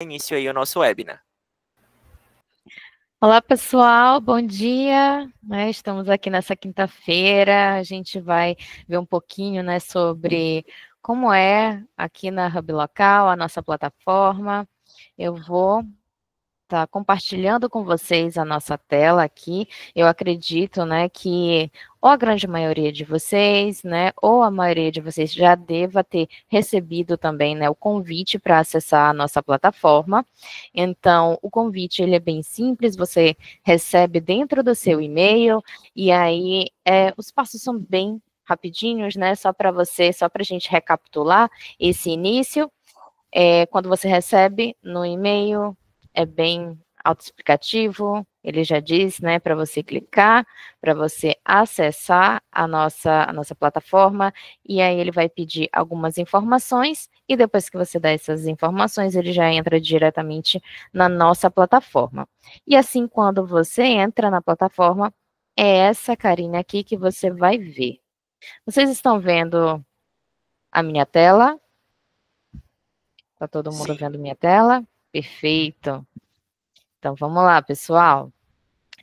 Início aí o nosso webinar. Olá, pessoal, bom dia. Estamos aqui nessa quinta-feira. A gente vai ver um pouquinho, sobre como é aqui na Hub Local, a nossa plataforma. Eu vou estar compartilhando com vocês a nossa tela aqui. Eu acredito, que ou a grande maioria de vocês, ou a maioria de vocês já deva ter recebido também, o convite para acessar a nossa plataforma. Então, o convite, ele é bem simples, você recebe dentro do seu e-mail, e aí os passos são bem rapidinhos, só para a gente recapitular esse início. Quando você recebe no e-mail, é bem autoexplicativo, ele já diz, para você clicar, para você acessar a nossa plataforma, e aí ele vai pedir algumas informações, e depois que você dá essas informações, ele já entra diretamente na nossa plataforma. E assim, quando você entra na plataforma, é essa carinha aqui que você vai ver. Vocês estão vendo a minha tela? Tá todo mundo Sim. vendo minha tela? Perfeito. Então, vamos lá, pessoal.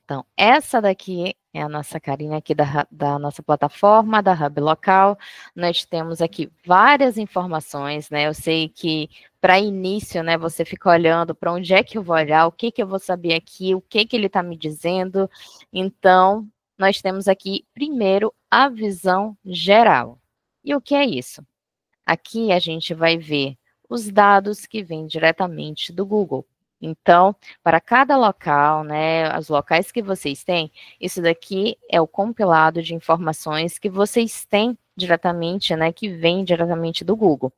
Então, essa daqui é a nossa carinha aqui da nossa plataforma, da Hub Local. Nós temos aqui várias informações, Eu sei que, para início, você fica olhando para onde é que eu vou olhar, o que que eu vou saber aqui, o que que ele está me dizendo. Então, nós temos aqui, primeiro, a visão geral. E o que é isso? Aqui a gente vai ver os dados que vêm diretamente do Google. Então, para cada local, os locais que vocês têm, isso daqui é o compilado de informações que vocês têm diretamente, que vem diretamente do Google.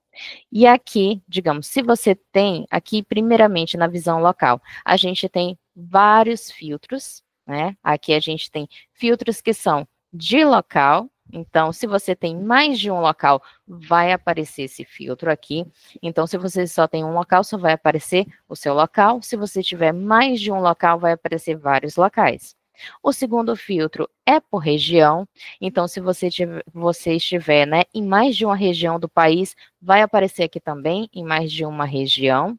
E aqui, digamos, se você tem, aqui primeiramente na visão local, a gente tem vários filtros, Aqui a gente tem filtros que são de local. Então, se você tem mais de um local, vai aparecer esse filtro aqui. Então, se você só tem um local, só vai aparecer o seu local. Se você tiver mais de um local, vai aparecer vários locais. O segundo filtro é por região. Então, se você estiver, em mais de uma região do país, vai aparecer aqui também em mais de uma região.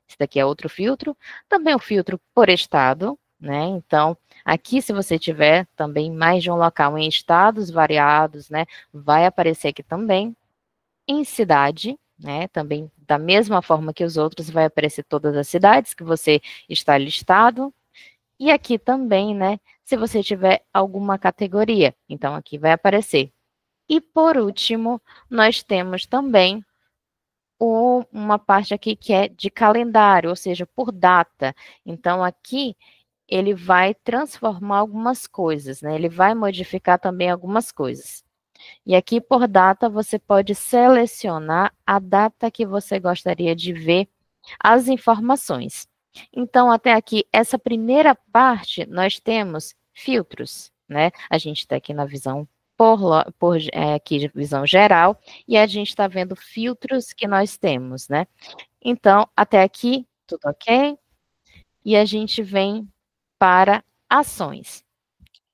Esse daqui é outro filtro. Também o filtro por estado, Então, aqui, se você tiver também mais de um local em estados variados, vai aparecer aqui também. Em cidade, também da mesma forma que os outros, vai aparecer todas as cidades que você está listado. E aqui também, se você tiver alguma categoria. Então, aqui vai aparecer. E, por último, nós temos também uma parte aqui que é de calendário, ou seja, por data. Então, aqui ele vai transformar algumas coisas, Ele vai modificar também algumas coisas. E aqui, por data, você pode selecionar a data que você gostaria de ver as informações. Então, até aqui, essa primeira parte, nós temos filtros, A gente está aqui na visão aqui, visão geral, e a gente está vendo filtros que nós temos, Então, até aqui, tudo ok? E a gente vem para ações.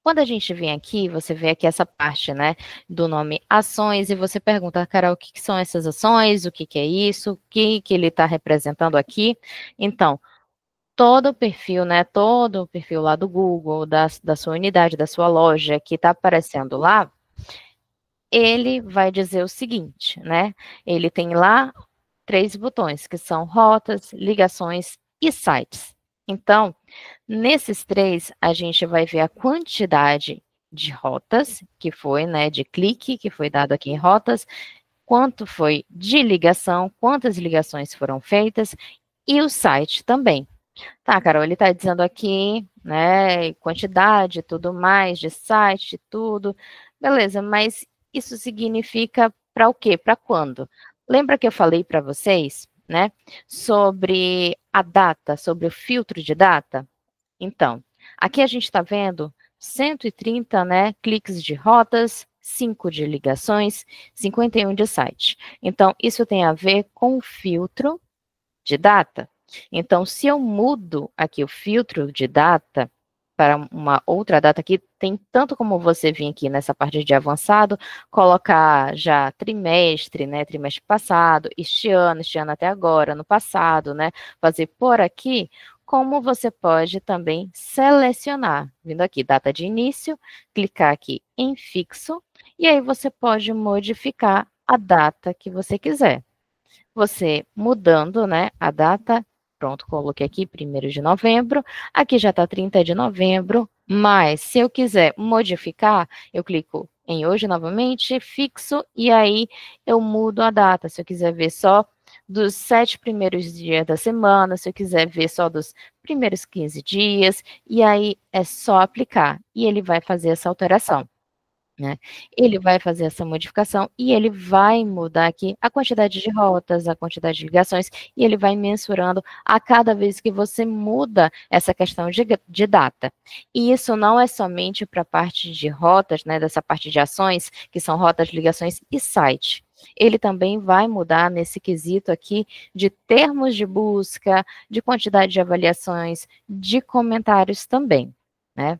Quando a gente vem aqui, você vê aqui essa parte, do nome ações, e você pergunta, Carol, o que são essas ações, o que é isso, o que ele está representando aqui. Então, todo o perfil, todo o perfil lá do Google, da sua unidade, da sua loja, que está aparecendo lá, ele vai dizer o seguinte, Ele tem lá 3 botões, que são rotas, ligações e sites. Então, nesses 3, a gente vai ver a quantidade de rotas que foi, de clique que foi dado aqui em rotas, quanto foi de ligação, quantas ligações foram feitas e o site também. Tá, Carol, ele está dizendo aqui, quantidade, tudo mais, de site, tudo. Beleza, mas isso significa para o quê? Para quando? Lembra que eu falei para vocês, sobre a data, sobre o filtro de data? Então, aqui a gente está vendo 130, cliques de rotas, 5 de ligações, 51 de site. Então, isso tem a ver com o filtro de data. Então, se eu mudo aqui o filtro de data, para uma outra data aqui, tem tanto como você vir aqui nessa parte de avançado, colocar já trimestre, né, trimestre passado, este ano até agora, no passado, né, fazer por aqui, como você pode também selecionar, vindo aqui, data de início, clicar aqui em fixo, e aí você pode modificar a data que você quiser. Você mudando, né, a data, pronto, coloquei aqui 1º de novembro, aqui já está 30 de novembro, mas se eu quiser modificar, eu clico em hoje novamente, fixo, e aí eu mudo a data, se eu quiser ver só dos 7 primeiros dias da semana, se eu quiser ver só dos primeiros 15 dias, e aí é só aplicar, e ele vai fazer essa alteração. Né? Ele vai fazer essa modificação e ele vai mudar aqui a quantidade de rotas, a quantidade de ligações, e ele vai mensurando a cada vez que você muda essa questão de data. E isso não é somente para a parte de rotas, né, dessa parte de ações, que são rotas, ligações e site. Ele também vai mudar nesse quesito aqui de termos de busca, de quantidade de avaliações, de comentários também, né?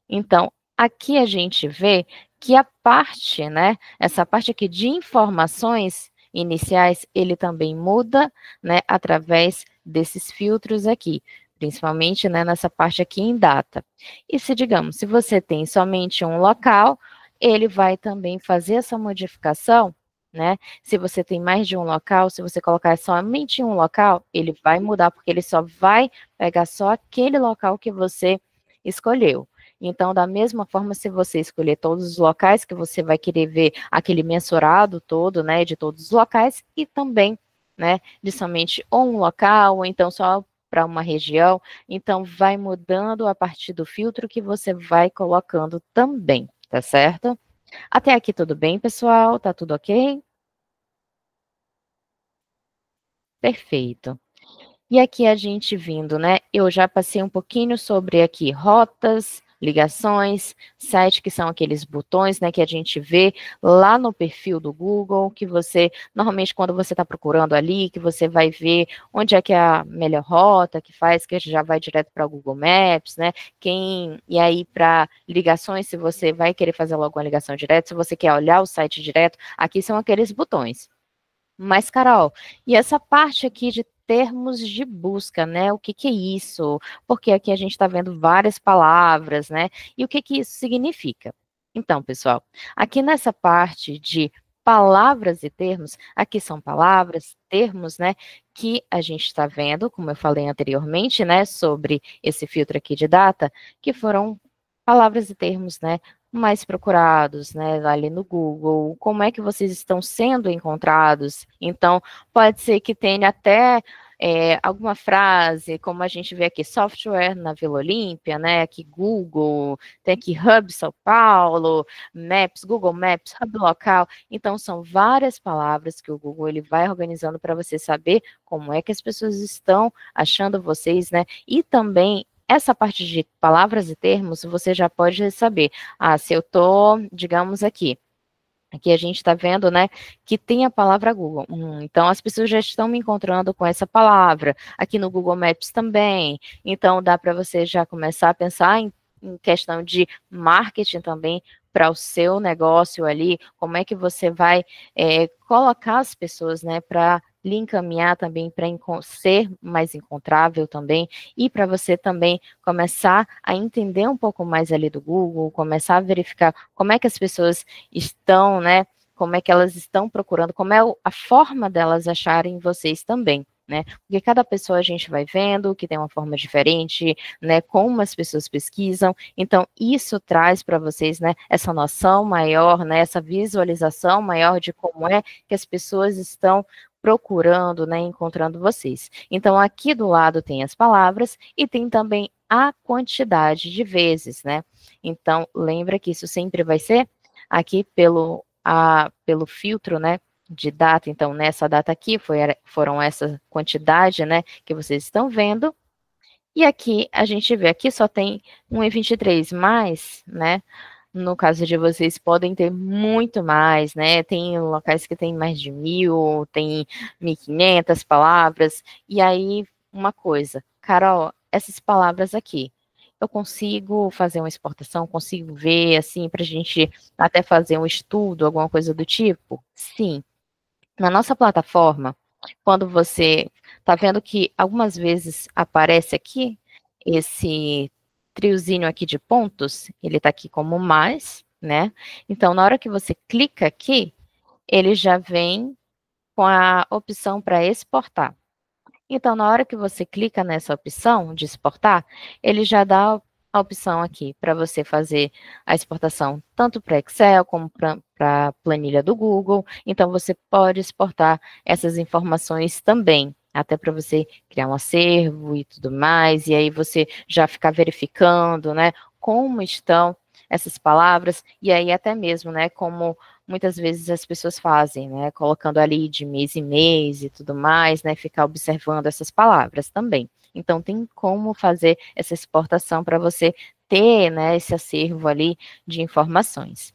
Então, aqui a gente vê que a parte, né, essa parte aqui de informações iniciais, ele também muda, né, através desses filtros aqui, principalmente, né, nessa parte aqui em data. E se, digamos, se você tem somente um local, ele vai também fazer essa modificação, né? Se você tem mais de um local, se você colocar somente um local, ele vai mudar, porque ele só vai pegar só aquele local que você escolheu. Então, da mesma forma, se você escolher todos os locais que você vai querer ver aquele mensurado todo, né, de todos os locais, e também, né, de somente um local, ou então só para uma região, então vai mudando a partir do filtro que você vai colocando também, tá certo? Até aqui tudo bem, pessoal? Tá tudo ok? Perfeito. E aqui a gente vindo, né? Eu já passei um pouquinho sobre aqui rotas, ligações, site que são aqueles botões, né, que a gente vê lá no perfil do Google, que você, normalmente quando você está procurando ali, que você vai ver onde é que é a melhor rota, que faz, que já vai direto para o Google Maps, né, e aí para ligações, se você vai querer fazer logo uma ligação direta, se você quer olhar o site direto, aqui são aqueles botões. Mas, Carol, e essa parte aqui de termos de busca, né? O que que é isso? Porque aqui a gente está vendo várias palavras, né? E o que que isso significa? Então, pessoal, aqui nessa parte de palavras e termos, aqui são palavras, termos, né? Que a gente está vendo, como eu falei anteriormente, né? Sobre esse filtro aqui de data, que foram palavras e termos, né? Mais procurados, né, ali no Google, como é que vocês estão sendo encontrados. Então, pode ser que tenha até alguma frase, como a gente vê aqui, software na Vila Olímpia, né, aqui Google, tem aqui Hub São Paulo, Maps, Google Maps, Hub Local. Então, são várias palavras que o Google ele vai organizando para você saber como é que as pessoas estão achando vocês, né, e também essa parte de palavras e termos, você já pode saber. Ah, se eu tô, digamos aqui a gente está vendo, né, que tem a palavra Google. Então, as pessoas já estão me encontrando com essa palavra. Aqui no Google Maps também. Então, dá para você já começar a pensar em questão de marketing também para o seu negócio ali, como é que você vai colocar as pessoas, né, para lhe encaminhar também para ser mais encontrável também, e para você também começar a entender um pouco mais ali do Google, começar a verificar como é que as pessoas estão, né, como é que elas estão procurando, como é a forma delas acharem vocês também. Né? Porque cada pessoa a gente vai vendo que tem uma forma diferente, né? Como as pessoas pesquisam. Então, isso traz para vocês, né? Essa noção maior, né? Essa visualização maior de como é que as pessoas estão procurando, né? Encontrando vocês. Então, aqui do lado tem as palavras e tem também a quantidade de vezes, né? Então, lembra que isso sempre vai ser aqui pelo filtro, né? De data, então nessa data aqui foram essa quantidade, né, que vocês estão vendo, e aqui a gente vê, aqui só tem 1,23, mas, né, no caso de vocês podem ter muito mais, né, tem locais que tem mais de 1.000, tem 1.500 palavras, e aí uma coisa, Carol, essas palavras aqui, eu consigo fazer uma exportação, consigo ver, assim, para a gente até fazer um estudo, alguma coisa do tipo? Sim. Na nossa plataforma, quando você está vendo que algumas vezes aparece aqui esse triozinho aqui de pontos, ele está aqui como mais, né? Então, na hora que você clica aqui, ele já vem com a opção para exportar. Então, na hora que você clica nessa opção de exportar, ele já dá a opção aqui para você fazer a exportação tanto para Excel como para a planilha do Google. Então, você pode exportar essas informações também, até para você criar um acervo e tudo mais, e aí você já ficar verificando, né, como estão essas palavras, e aí até mesmo, né, como muitas vezes as pessoas fazem, né, colocando ali de mês em mês e tudo mais, né, ficar observando essas palavras também. Então, tem como fazer essa exportação para você ter, né, esse acervo ali de informações.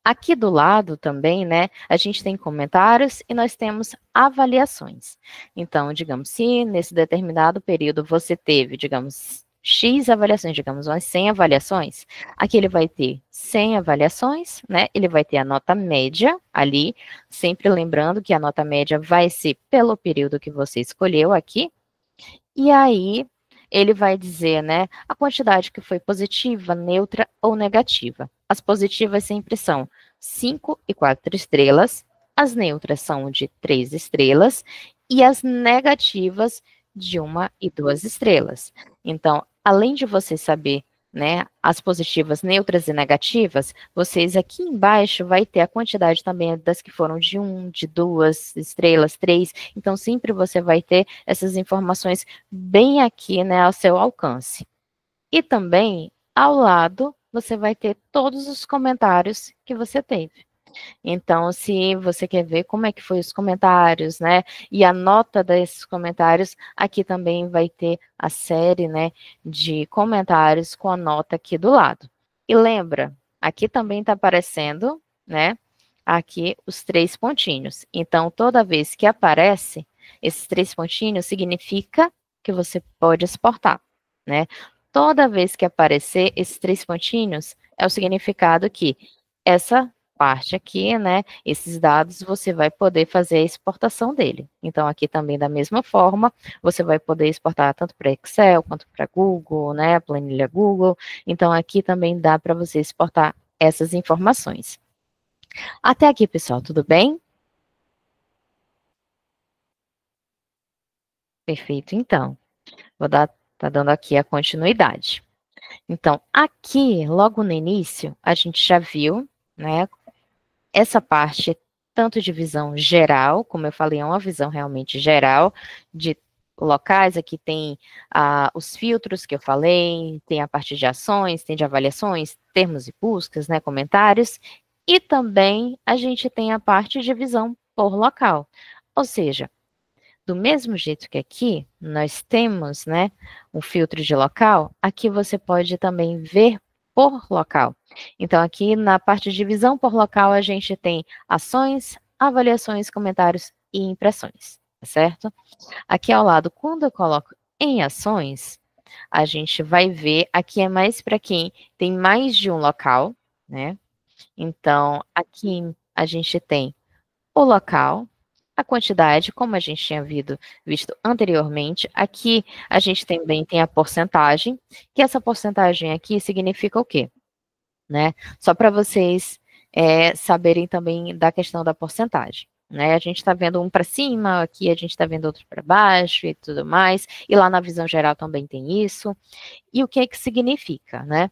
Aqui do lado também, né, a gente tem comentários e nós temos avaliações. Então, digamos, se nesse determinado período você teve, digamos, X avaliações, digamos, umas 100 avaliações, aqui ele vai ter 100 avaliações, né, ele vai ter a nota média ali, sempre lembrando que a nota média vai ser pelo período que você escolheu aqui, e aí ele vai dizer, né, a quantidade que foi positiva, neutra ou negativa. As positivas sempre são 5 e 4 estrelas, as neutras são de 3 estrelas e as negativas de 1 e 2 estrelas. Então, além de você saber, né, as positivas, neutras e negativas, vocês aqui embaixo vai ter a quantidade também das que foram de 1, de 2 estrelas, 3. Então, sempre você vai ter essas informações bem aqui, né, ao seu alcance. E também, ao lado, você vai ter todos os comentários que você teve. Então, se você quer ver como é que foi os comentários, né, e a nota desses comentários, aqui também vai ter a série, né, de comentários com a nota aqui do lado. E lembra, aqui também está aparecendo, né, aqui os 3 pontinhos. Então, toda vez que aparece esses 3 pontinhos, significa que você pode exportar, né? Toda vez que aparecer esses 3 pontinhos, é o significado que essa parte aqui, né, esses dados, você vai poder fazer a exportação dele. Então, aqui também, da mesma forma, você vai poder exportar tanto para Excel, quanto para Google, né, a planilha Google. Então, aqui também dá para você exportar essas informações. Até aqui, pessoal, tudo bem? Perfeito, então. Tá dando aqui a continuidade. Então, aqui, logo no início, a gente já viu, né, essa parte, tanto de visão geral, como eu falei, é uma visão realmente geral, de locais, aqui tem os filtros que eu falei, tem a parte de ações, tem de avaliações, termos e buscas, né, comentários, e também a gente tem a parte de visão por local. Ou seja, do mesmo jeito que aqui nós temos, né, um filtro de local, aqui você pode também ver por local. Então, aqui na parte de visão por local, a gente tem ações, avaliações, comentários e impressões, tá certo? Aqui ao lado, quando eu coloco em ações, a gente vai ver, aqui é mais para quem tem mais de um local, né? Então, aqui a gente tem o local, a quantidade, como a gente tinha visto anteriormente. Aqui a gente também tem a porcentagem, que essa porcentagem aqui significa o quê? Né? Só para vocês saberem também da questão da porcentagem. Né? A gente está vendo um para cima, aqui a gente está vendo outro para baixo e tudo mais, e lá na visão geral também tem isso. E o que é que significa, né?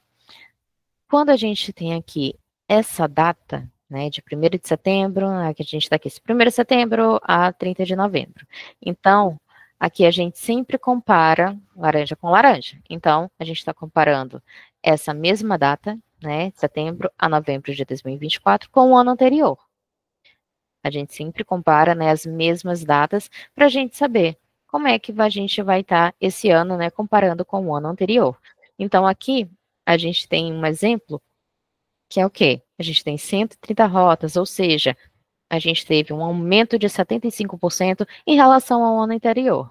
Quando a gente tem aqui essa data, né, de 1º de setembro, aqui a gente está aqui, 1º de setembro a 30 de novembro. Então, aqui a gente sempre compara laranja com laranja. Então, a gente está comparando essa mesma data, né, de setembro a novembro de 2024, com o ano anterior. A gente sempre compara, né, as mesmas datas para a gente saber como é que a gente vai estar esse ano, né, comparando com o ano anterior. Então, aqui a gente tem um exemplo que é o quê? A gente tem 130 rotas, ou seja, a gente teve um aumento de 75% em relação ao ano anterior.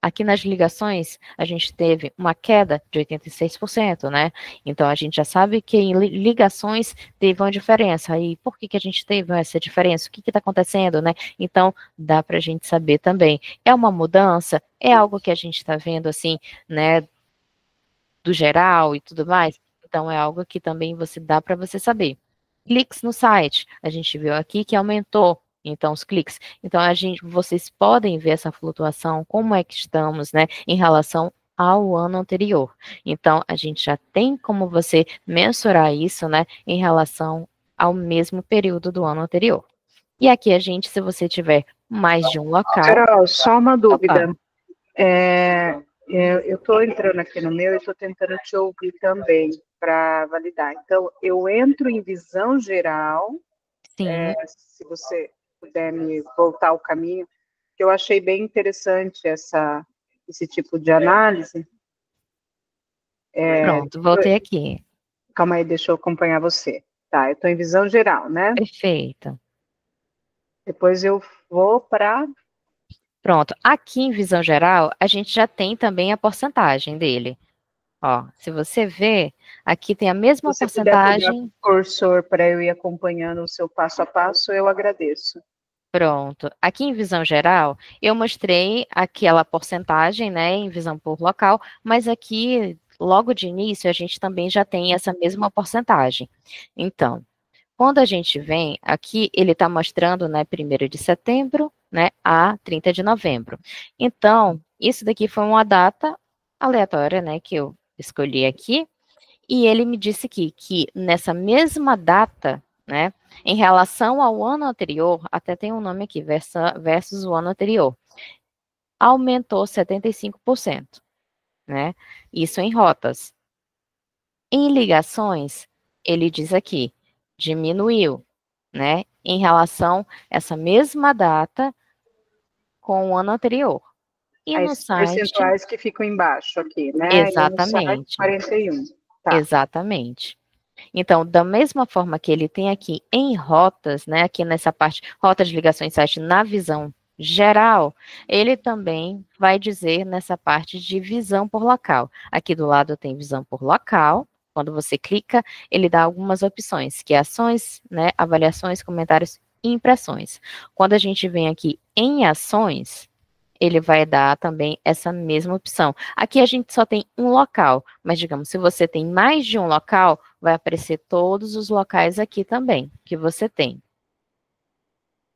aqui nas ligações, a gente teve uma queda de 86%, né? Então, a gente já sabe que em ligações teve uma diferença. E por que a gente teve essa diferença? O que está acontecendo, né? Então, dá para a gente saber também. É uma mudança? É algo que a gente está vendo, assim, né, do geral e tudo mais? Então, é algo que também dá para você saber. Cliques no site, a gente viu aqui que aumentou, então, os cliques. Então, vocês podem ver essa flutuação, como é que estamos, né, em relação ao ano anterior. Então, a gente já tem como você mensurar isso, né, em relação ao mesmo período do ano anterior. E aqui se você tiver mais de um local... Carol, só uma dúvida. Opa. Eu estou entrando aqui no meu e estou tentando te ouvir também para validar. Então, eu entro em visão geral. Sim. Se você puder me voltar o caminho, que eu achei bem interessante esse tipo de análise. Pronto, voltei aqui. Calma aí, deixa eu acompanhar você. Tá, eu estou em visão geral, né? Perfeito. Depois eu vou para... Pronto, aqui em visão geral, a gente já tem também a porcentagem dele. Ó, se você ver, aqui tem a mesma Se você puder pegar porcentagem. o cursor para eu ir acompanhando o seu passo a passo, eu agradeço. Pronto. Aqui em visão geral, eu mostrei aquela porcentagem, né, em visão por local, mas aqui, logo de início, a gente também já tem essa mesma porcentagem. Então, quando a gente vem aqui, ele está mostrando, né, 1º de setembro, né, a 30 de novembro. Então, isso daqui foi uma data aleatória, né, que eu escolhi aqui, e ele me disse aqui que nessa mesma data, né, em relação ao ano anterior, até tem um nome aqui, versus o ano anterior, aumentou 75%, né, isso em rotas. Em ligações, ele diz aqui, diminuiu, né, em relação a essa mesma data com o ano anterior. E no As site... percentuais que ficam embaixo aqui, né? Exatamente. E no site 41. Tá. Exatamente. Então, da mesma forma que ele tem aqui em rotas, né, aqui nessa parte, rotas de ligações site na visão geral, ele também vai dizer nessa parte de visão por local. Aqui do lado tem visão por local. Quando você clica, ele dá algumas opções, que é ações, né, avaliações, comentários e impressões. Quando a gente vem aqui em ações, ele vai dar também essa mesma opção. Aqui a gente só tem um local, mas digamos, se você tem mais de um local, vai aparecer todos os locais aqui também, que você tem.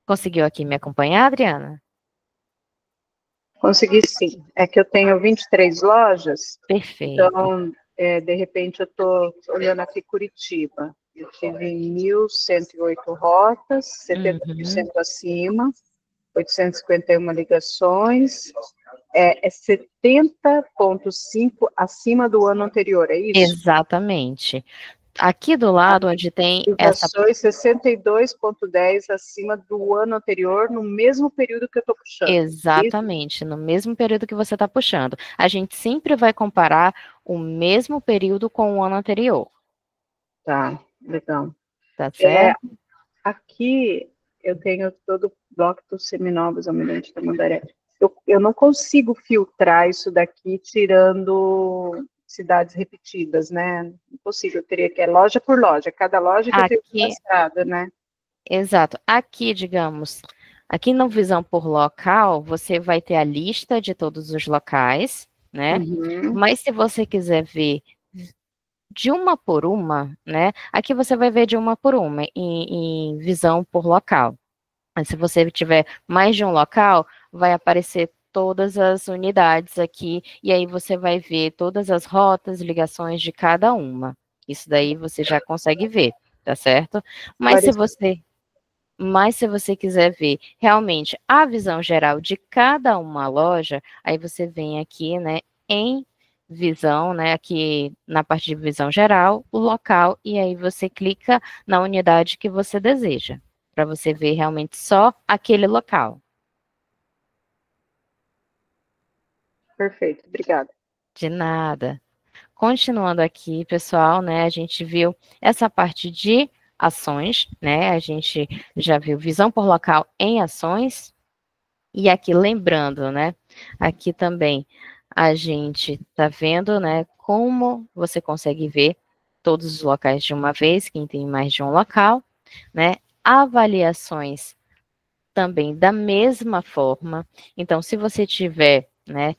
Conseguiu aqui me acompanhar, Adriana? Consegui sim. É que eu tenho 23 lojas. Perfeito. Então, de repente, eu estou olhando aqui Curitiba. Eu tive 1.108 rotas, 70% acima, 851 ligações, 70,5 acima do ano anterior, é isso? Exatamente. Aqui do lado, onde tem essa... Ligações 62,10 acima do ano anterior, no mesmo período que eu estou puxando. Exatamente, no mesmo período que você está puxando. A gente sempre vai comparar o mesmo período com o ano anterior. Tá, legal. Tá certo? Aqui eu tenho todo o bloco dos seminovos Almirante Tamandaré. Eu não consigo filtrar isso daqui tirando cidades repetidas, né? Não consigo, eu teria que loja por loja, cada loja que eu tenho cadastrado, né? Exato. Aqui, digamos, aqui no Visão por Local, você vai ter a lista de todos os locais, né? Mas se você quiser ver de uma por uma, né? Aqui você vai ver de uma por uma, em visão por local. Mas se você tiver mais de um local, vai aparecer todas as unidades aqui, e aí você vai ver todas as rotas, ligações de cada uma. Isso daí você já consegue ver, tá certo? Mas se você quiser ver realmente a visão geral de cada uma loja, aí você vem aqui, né, em visão, né, aqui na parte de visão geral, o local, e aí você clica na unidade que você deseja, para você ver realmente só aquele local. Perfeito, obrigada. De nada. Continuando aqui, pessoal, né, a gente viu essa parte de ações, né, a gente já viu visão por local em ações, e aqui lembrando, né, Aqui também a gente está vendo, né, como você consegue ver todos os locais de uma vez, quem tem mais de um local, né? Avaliações também da mesma forma. Então, se você tiver, né,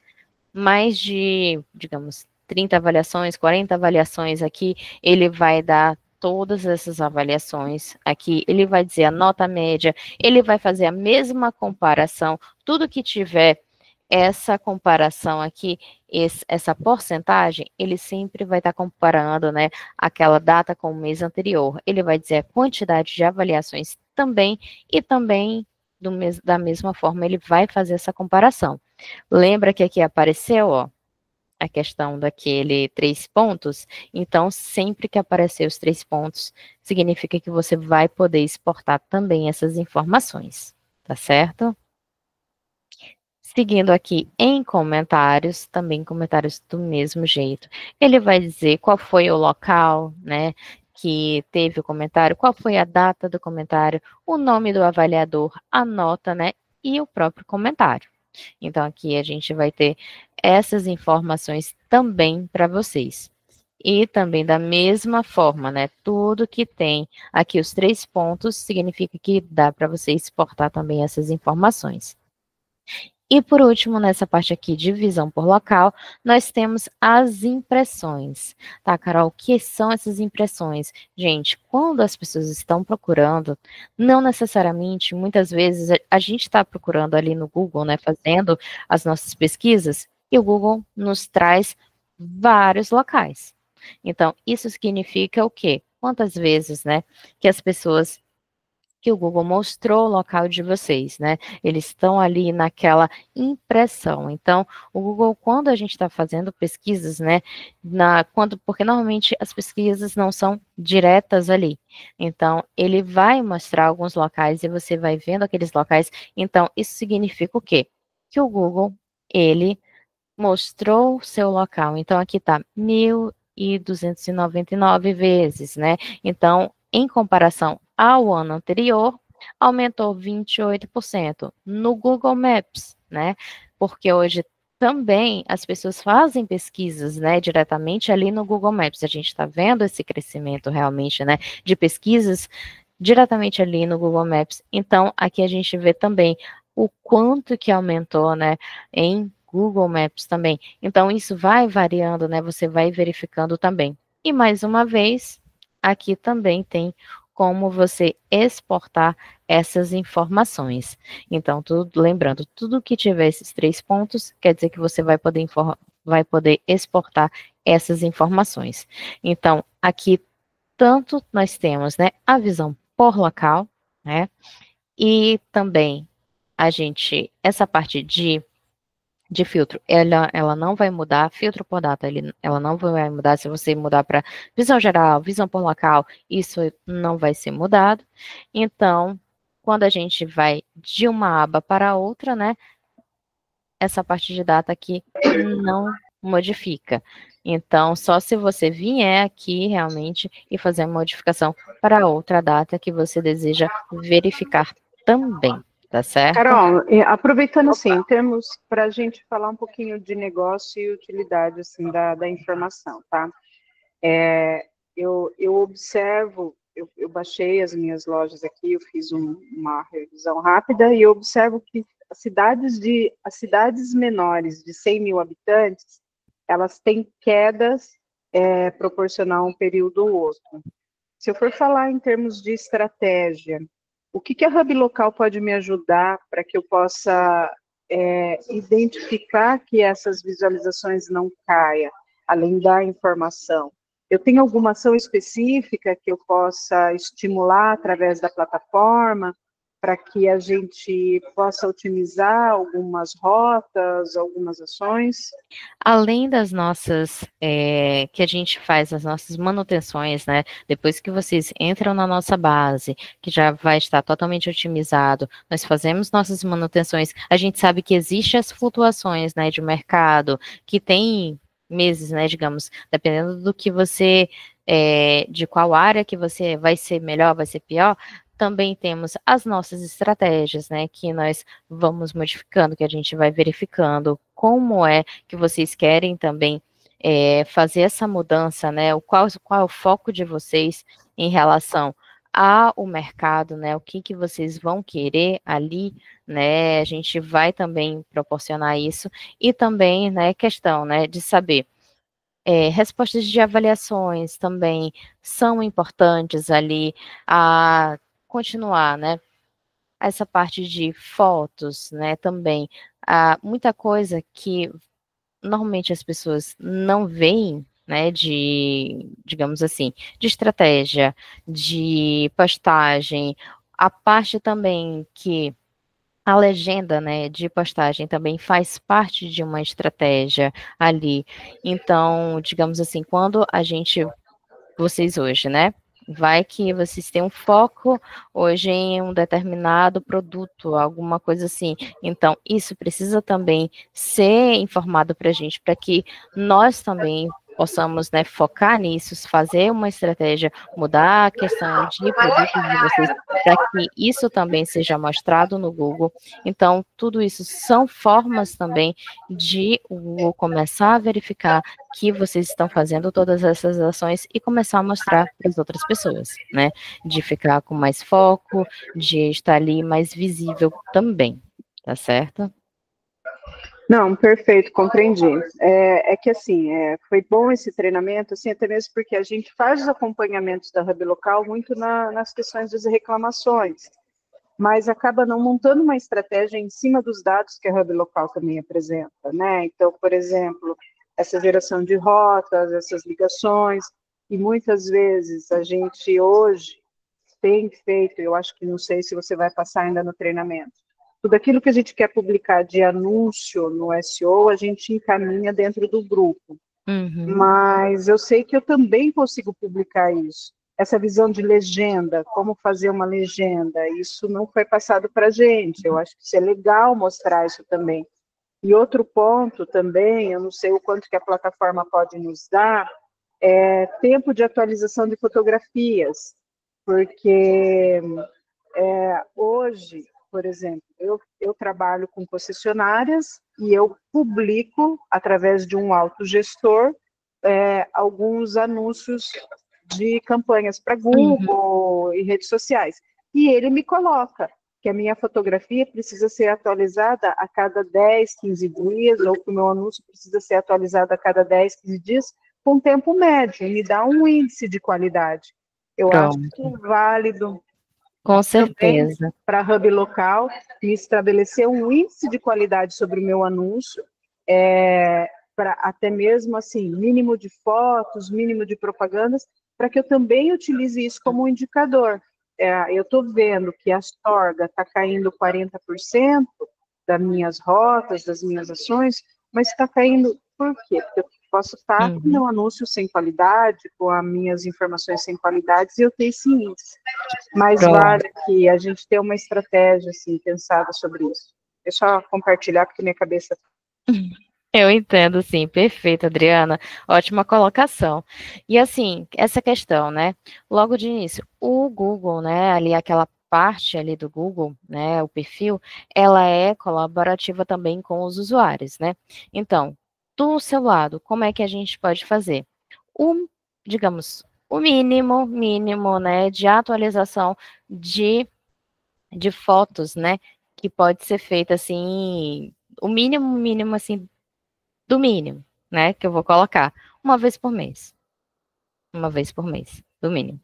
mais de, digamos, 30 avaliações, 40 avaliações aqui, ele vai dar todas essas avaliações aqui, ele vai dizer a nota média, ele vai fazer a mesma comparação, tudo que tiver essa comparação aqui, essa porcentagem, ele sempre vai estar comparando, né, aquela data com o mês anterior. Ele vai dizer a quantidade de avaliações também, e também da mesma forma ele vai fazer essa comparação. Lembra que aqui apareceu, ó, a questão daquele 3 pontos? Então, sempre que aparecer os 3 pontos, significa que você vai poder exportar também essas informações, tá certo? Seguindo aqui em comentários, também comentários do mesmo jeito. Ele vai dizer qual foi o local, né, que teve o comentário, qual foi a data do comentário, o nome do avaliador, a nota, né, e o próprio comentário. Então, aqui a gente vai ter essas informações também para vocês. E também da mesma forma, né, tudo que tem aqui os 3 pontos, significa que dá para você exportar também essas informações. E por último, nessa parte aqui de visão por local, nós temos as impressões. Tá, Carol? O que são essas impressões? Gente, quando as pessoas estão procurando, não necessariamente, muitas vezes, a gente está procurando ali no Google, né, fazendo as nossas pesquisas, e o Google nos traz vários locais. Então, isso significa o quê? Quantas vezes, né, que as pessoas que o Google mostrou o local de vocês, né? Eles estão ali naquela impressão. Então, o Google, quando a gente está fazendo pesquisas, né? Porque normalmente as pesquisas não são diretas ali. Então, ele vai mostrar alguns locais e você vai vendo aqueles locais. Então, isso significa o quê? Que o Google, ele mostrou o seu local. Então, aqui está 1.299 vezes, né? Então, em comparação ao ano anterior, aumentou 28% no Google Maps, né? Porque hoje também as pessoas fazem pesquisas, né, diretamente ali no Google Maps. A gente está vendo esse crescimento realmente, né, de pesquisas diretamente ali no Google Maps. Então, aqui a gente vê também o quanto que aumentou, né, em Google Maps também. Então, isso vai variando, né, você vai verificando também. E mais uma vez, aqui também tem como você exportar essas informações. Então, lembrando, tudo que tiver esses 3 pontos, quer dizer que você vai poder exportar essas informações. Então, aqui, tanto nós temos, né, a visão por local, né, e também essa parte de filtro, ela não vai mudar, filtro por data, ela não vai mudar. Se você mudar para visão geral, visão por local, isso não vai ser mudado. Então, quando a gente vai de uma aba para outra, né, essa parte de data aqui não modifica. Então, só se você vier aqui realmente e fazer a modificação para outra data que você deseja verificar também. Tá certo? Carol, aproveitando assim, em termos para a gente falar um pouquinho de negócio e utilidade assim da informação, tá? Eu observo, eu baixei as minhas lojas aqui, eu fiz uma revisão rápida e eu observo que as cidades menores de 100 mil habitantes, elas têm quedas proporcional a um período ou outro. Se eu for falar em termos de estratégia, o que a Hub Local pode me ajudar para que eu possa identificar que essas visualizações não caiam, além da informação? Eu tenho alguma ação específica que eu possa estimular através da plataforma para que a gente possa otimizar algumas rotas, algumas ações? Além das nossas, que a gente faz as nossas manutenções, né? Depois que vocês entram na nossa base, que já vai estar totalmente otimizado, nós fazemos nossas manutenções. A gente sabe que existem as flutuações, né, de mercado, que tem meses, né, digamos, dependendo do que você, de qual área que você vai ser melhor, vai ser pior, Também temos as nossas estratégias, né, que nós vamos modificando, que a gente vai verificando como é que vocês querem também fazer essa mudança, né, qual é o foco de vocês em relação ao mercado, né, o que vocês vão querer ali, né, a gente vai também proporcionar isso, e também, né, questão, né, de saber respostas de avaliações também são importantes ali, a continuar, né? Essa parte de fotos, né? Também, muita coisa que normalmente as pessoas não veem, né? Digamos assim, de estratégia, de postagem, a parte também que a legenda, né, de postagem também faz parte de uma estratégia ali. Então, digamos assim, quando vocês hoje, né, vai que vocês têm um foco hoje em um determinado produto, alguma coisa assim. Então, isso precisa também ser informado para a gente, para que nós também possamos, né, focar nisso, fazer uma estratégia, mudar a questão de produtos de vocês, para que isso também seja mostrado no Google. Então, tudo isso são formas também de o Google começar a verificar que vocês estão fazendo todas essas ações e começar a mostrar para as outras pessoas, né? De ficar com mais foco, de estar ali mais visível também, tá certo? Não, perfeito, compreendi. É que assim, foi bom esse treinamento, assim, até mesmo porque a gente faz os acompanhamentos da Hub Local muito nas questões das reclamações, mas acaba não montando uma estratégia em cima dos dados que a Hub Local também apresenta, né? Então, por exemplo, essa geração de rotas, essas ligações, e muitas vezes a gente hoje tem feito, eu acho que não sei se você vai passar ainda no treinamento, tudo aquilo que a gente quer publicar de anúncio no SEO, a gente encaminha dentro do grupo. Uhum. Mas eu sei que eu também consigo publicar isso. Essa visão de legenda, como fazer uma legenda, isso não foi passado para a gente. Eu acho que isso é legal mostrar isso também. E outro ponto também, eu não sei o quanto que a plataforma pode nos dar, é tempo de atualização de fotografias, porque hoje, por exemplo, eu trabalho com concessionárias e eu publico, através de um autogestor, alguns anúncios de campanhas para Google e redes sociais. E ele me coloca que a minha fotografia precisa ser atualizada a cada 10, 15 dias, ou que o meu anúncio precisa ser atualizado a cada 10, 15 dias, com tempo médio, e me dá um índice de qualidade. Eu acho válido Com também certeza. para a Hub Local me estabelecer um índice de qualidade sobre o meu anúncio, para até mesmo assim, mínimo de fotos, mínimo de propagandas, para que eu também utilize isso como um indicador. Eu estou vendo que a Astorga está caindo 40% das minhas rotas, das minhas ações, mas está caindo por quê? Porque eu posso estar com o meu anúncio sem qualidade, com as minhas informações sem qualidades, e eu tenho esse índice. Mas vale que a gente ter uma estratégia assim, pensada sobre isso. Deixa eu compartilhar, porque minha cabeça... Eu entendo, sim, perfeito, Adriana. Ótima colocação. E assim, essa questão, né? Logo de início, o Google, né? Ali aquela parte ali do Google, né? O perfil, ela é colaborativa também com os usuários, né? Então, do seu lado, como é que a gente pode fazer? Digamos, o mínimo, né? De atualização de fotos, né? Que pode ser feita assim, o mínimo, assim, do mínimo, né, que eu vou colocar, uma vez por mês. Uma vez por mês, do mínimo.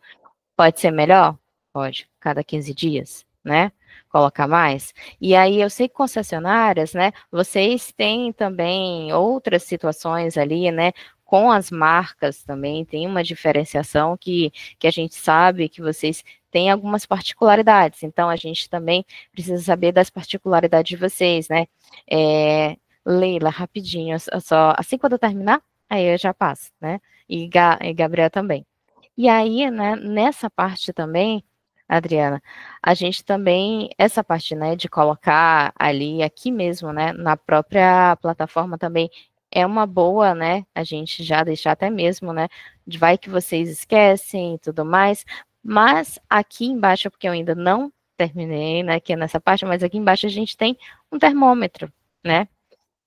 Pode ser melhor? Pode, cada 15 dias, né? Colocar mais. E aí eu sei que concessionárias, né, vocês têm também outras situações ali, né, com as marcas também, tem uma diferenciação que a gente sabe que vocês têm algumas particularidades, então a gente também precisa saber das particularidades de vocês, né? Leila, rapidinho, só assim quando eu terminar, aí eu já passo, né? E Gabriel também. E aí, né, nessa parte também, Adriana, a gente também, essa parte, né, de colocar ali, aqui mesmo, né, na própria plataforma também, é uma boa, né, a gente já deixar até mesmo, né, vai que vocês esquecem e tudo mais, Mas aqui embaixo, porque eu ainda não terminei, né, aqui nessa parte, mas aqui embaixo a gente tem um termômetro, né?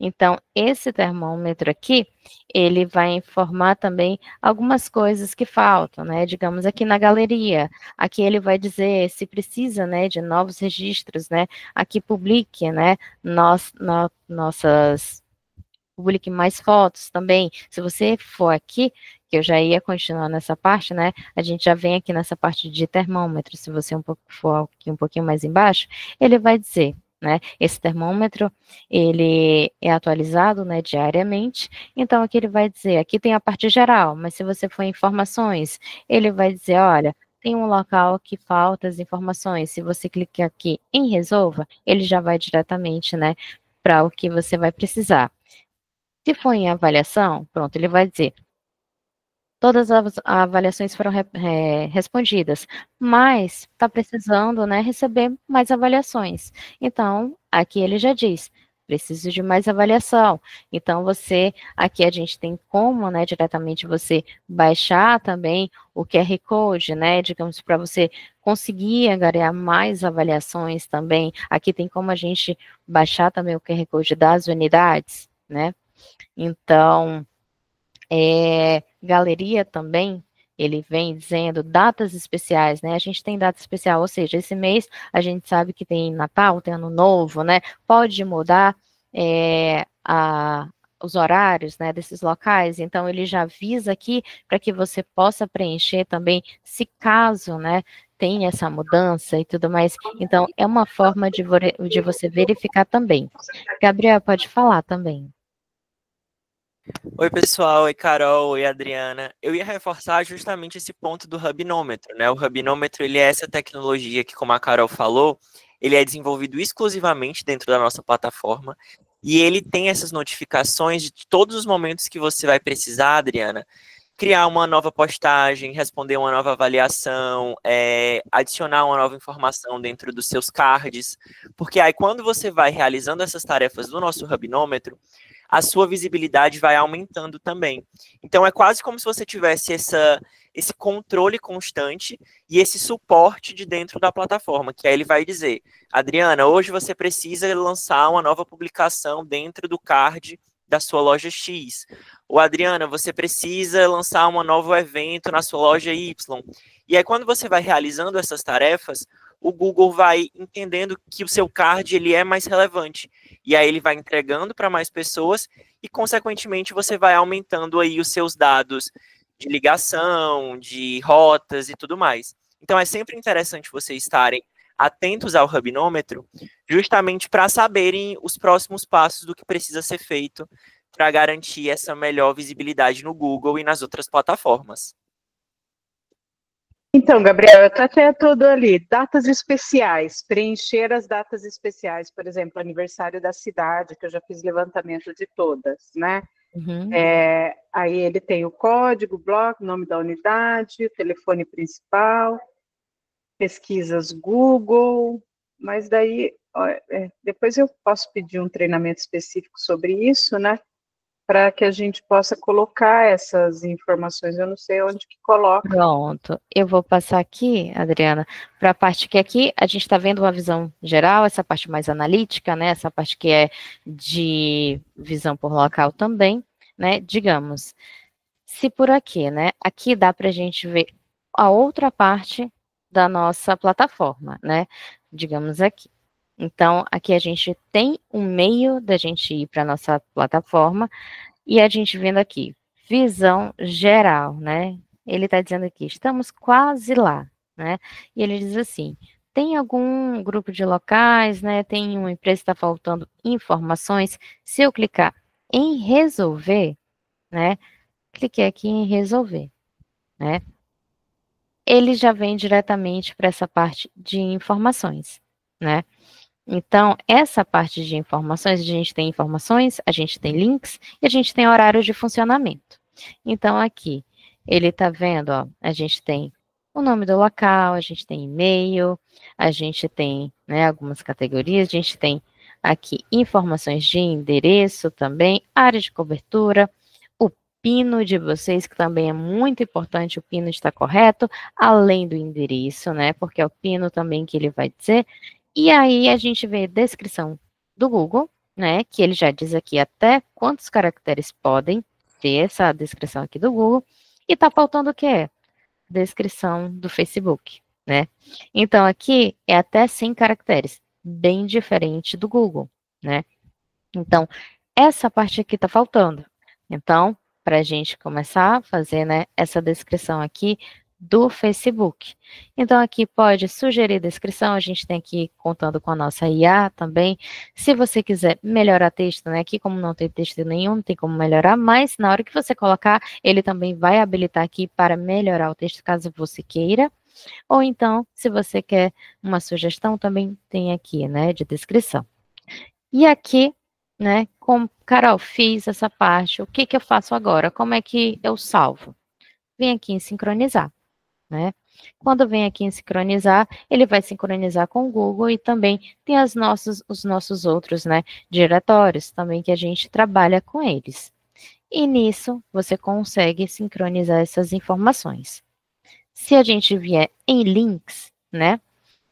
Então, esse termômetro aqui, ele vai informar também algumas coisas que faltam, né? Digamos aqui na galeria, aqui ele vai dizer se precisa, né, de novos registros, né? Aqui publique, né, publique mais fotos também. Se você for aqui, que eu já ia continuar nessa parte, né? A gente já vem aqui nessa parte de termômetro. Se você for aqui um pouquinho mais embaixo, ele vai dizer, né? Esse termômetro, ele é atualizado, né, diariamente. Então, aqui ele vai dizer, aqui tem a parte geral, mas se você for em informações, ele vai dizer, olha, tem um local que falta as informações. Se você clicar aqui em resolva, ele já vai diretamente, né, para o que você vai precisar. Se for em avaliação, pronto, ele vai dizer, todas as avaliações foram respondidas, mas está precisando, né, receber mais avaliações. Então, aqui ele já diz, preciso de mais avaliação. Então, aqui a gente tem como, né, diretamente você baixar também o QR Code, né, digamos, para você conseguir angariar mais avaliações também. Aqui tem como a gente baixar também o QR Code das unidades, né. Então, galeria também, ele vem dizendo datas especiais, né? A gente tem data especial, ou seja, esse mês a gente sabe que tem Natal, tem Ano Novo, né? Pode mudar os horários, né, desses locais, então ele já avisa aqui para que você possa preencher também, se caso, né, tem essa mudança e tudo mais. Então, é uma forma de você verificar também. Gabriel, pode falar também. Oi, pessoal. Oi, Carol. Oi, Adriana. Eu ia reforçar justamente esse ponto do Hubnômetro, né? O Hubnômetro, ele é essa tecnologia que, como a Carol falou, ele é desenvolvido exclusivamente dentro da nossa plataforma e ele tem essas notificações de todos os momentos que você vai precisar, Adriana, criar uma nova postagem, responder uma nova avaliação, adicionar uma nova informação dentro dos seus cards, porque aí quando você vai realizando essas tarefas do nosso Hubnômetro, a sua visibilidade vai aumentando também. Então, é quase como se você tivesse esse controle constante e esse suporte de dentro da plataforma, que aí ele vai dizer, Adriana, hoje você precisa lançar uma nova publicação dentro do card da sua loja X. Ou, Adriana, você precisa lançar um novo evento na sua loja Y. E aí, quando você vai realizando essas tarefas, o Google vai entendendo que o seu card ele é mais relevante. E aí ele vai entregando para mais pessoas e, consequentemente, você vai aumentando aí os seus dados de ligação, de rotas e tudo mais. Então, é sempre interessante vocês estarem atentos ao Hubnômetro, justamente para saberem os próximos passos do que precisa ser feito para garantir essa melhor visibilidade no Google e nas outras plataformas. Então, Gabriel, eu até tudo ali, datas especiais, preencher as datas especiais, por exemplo, aniversário da cidade, que eu já fiz levantamento de todas, né? Uhum. Aí ele tem o código, o bloco, nome da unidade, o telefone principal, pesquisas Google, mas daí, depois eu posso pedir um treinamento específico sobre isso, né? Para que a gente possa colocar essas informações. Eu não sei onde que coloca. Pronto. Eu vou passar aqui, Adriana, para a parte que aqui a gente está vendo uma visão geral, essa parte mais analítica, né? Essa parte que é de visão por local também, né? Digamos, se por aqui, né? Aqui dá para a gente ver a outra parte da nossa plataforma, né? Digamos aqui. Então, aqui a gente tem um meio da gente ir para a nossa plataforma e a gente vendo aqui, visão geral, né? Ele está dizendo aqui, estamos quase lá, né? E ele diz assim, tem algum grupo de locais, né? Tem uma empresa que está faltando informações. Se eu clicar em resolver, né? Cliquei aqui em resolver, né? Ele já vem diretamente para essa parte de informações, né? Então, essa parte de informações, a gente tem informações, a gente tem links e a gente tem horário de funcionamento. Então, aqui, ele está vendo, ó, a gente tem o nome do local, a gente tem e-mail, a gente tem, né, algumas categorias, a gente tem aqui informações de endereço também, área de cobertura, o PIN de vocês, que também é muito importante o PIN estar correto, além do endereço, né? Porque é o PIN também que ele vai dizer. E aí a gente vê a descrição do Google, né? Que ele já diz aqui até quantos caracteres podem ter essa descrição aqui do Google. E tá faltando o quê? Descrição do Facebook, né? Então aqui é até 100 caracteres, bem diferente do Google, né? Então, essa parte aqui tá faltando. Então, para a gente começar a fazer, né, essa descrição aqui do Facebook. Então, aqui pode sugerir descrição, a gente tem aqui contando com a nossa IA também. Se você quiser melhorar texto, né, aqui como não tem texto nenhum, não tem como melhorar, mas na hora que você colocar, ele também vai habilitar aqui para melhorar o texto, caso você queira. Ou então, se você quer uma sugestão, também tem aqui, né, de descrição. E aqui, né, como, Carol, fiz essa parte, o que que eu faço agora? Como é que eu salvo? Vem aqui em sincronizar, né? Quando vem aqui em sincronizar, ele vai sincronizar com o Google e também tem os nossos outros, né, diretórios também que a gente trabalha com eles. E nisso, você consegue sincronizar essas informações. Se a gente vier em links, né,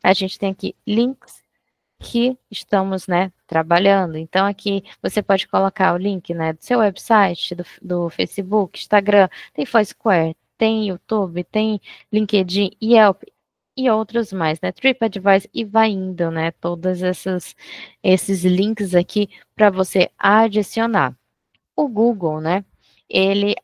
a gente tem aqui links que estamos, né, trabalhando. Então, aqui você pode colocar o link, né, do seu website, do Facebook, Instagram, tem Foursquare, tem YouTube, tem LinkedIn, Yelp e outros mais, né, TripAdvisor e vai indo, né, todos esses links aqui para você adicionar. O Google, né, ele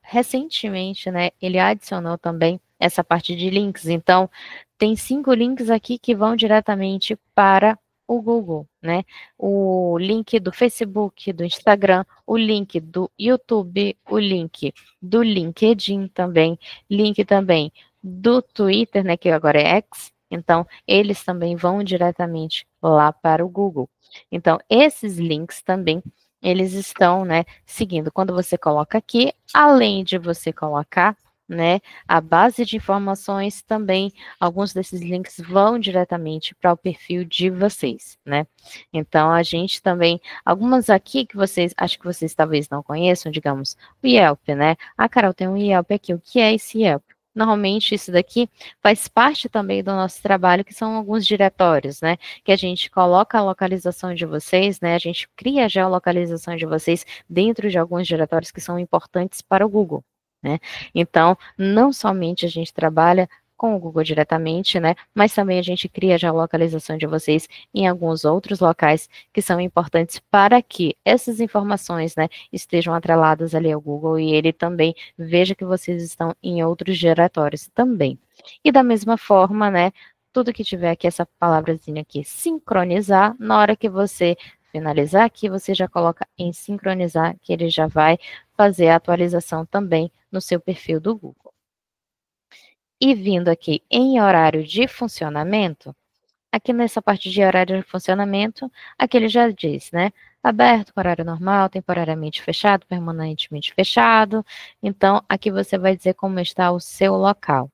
recentemente, né, ele adicionou também essa parte de links. Então, tem 5 links aqui que vão diretamente para o Google, né? O link do Facebook, do Instagram, o link do YouTube, o link do LinkedIn também, link também do Twitter, né, que agora é X. Então, eles também vão diretamente lá para o Google. Então, esses links também eles estão, né, seguindo. Quando você coloca aqui, além de você colocar, né, a base de informações, também alguns desses links vão diretamente para o perfil de vocês, né? Então, a gente também, algumas aqui que vocês, acho que vocês talvez não conheçam, digamos, o Yelp, né? Ah, Carol, tem um Yelp aqui, o que é esse Yelp? Normalmente, isso daqui faz parte também do nosso trabalho, que são alguns diretórios, né? Que a gente coloca a localização de vocês, né? A gente cria a geolocalização de vocês dentro de alguns diretórios que são importantes para o Google, né? Então, não somente a gente trabalha com o Google diretamente, né? Mas também a gente cria a geolocalização de vocês em alguns outros locais que são importantes para que essas informações, né, estejam atreladas ali ao Google e ele também veja que vocês estão em outros diretórios também. E da mesma forma, né, tudo que tiver aqui, essa palavrazinha aqui, sincronizar, na hora que você finalizar aqui, você já coloca em sincronizar, que ele já vai fazer a atualização também no seu perfil do Google. E vindo aqui em horário de funcionamento, aqui nessa parte de horário de funcionamento, aqui ele já diz, né? Aberto, horário normal, temporariamente fechado, permanentemente fechado. Então, aqui você vai dizer como está o seu local.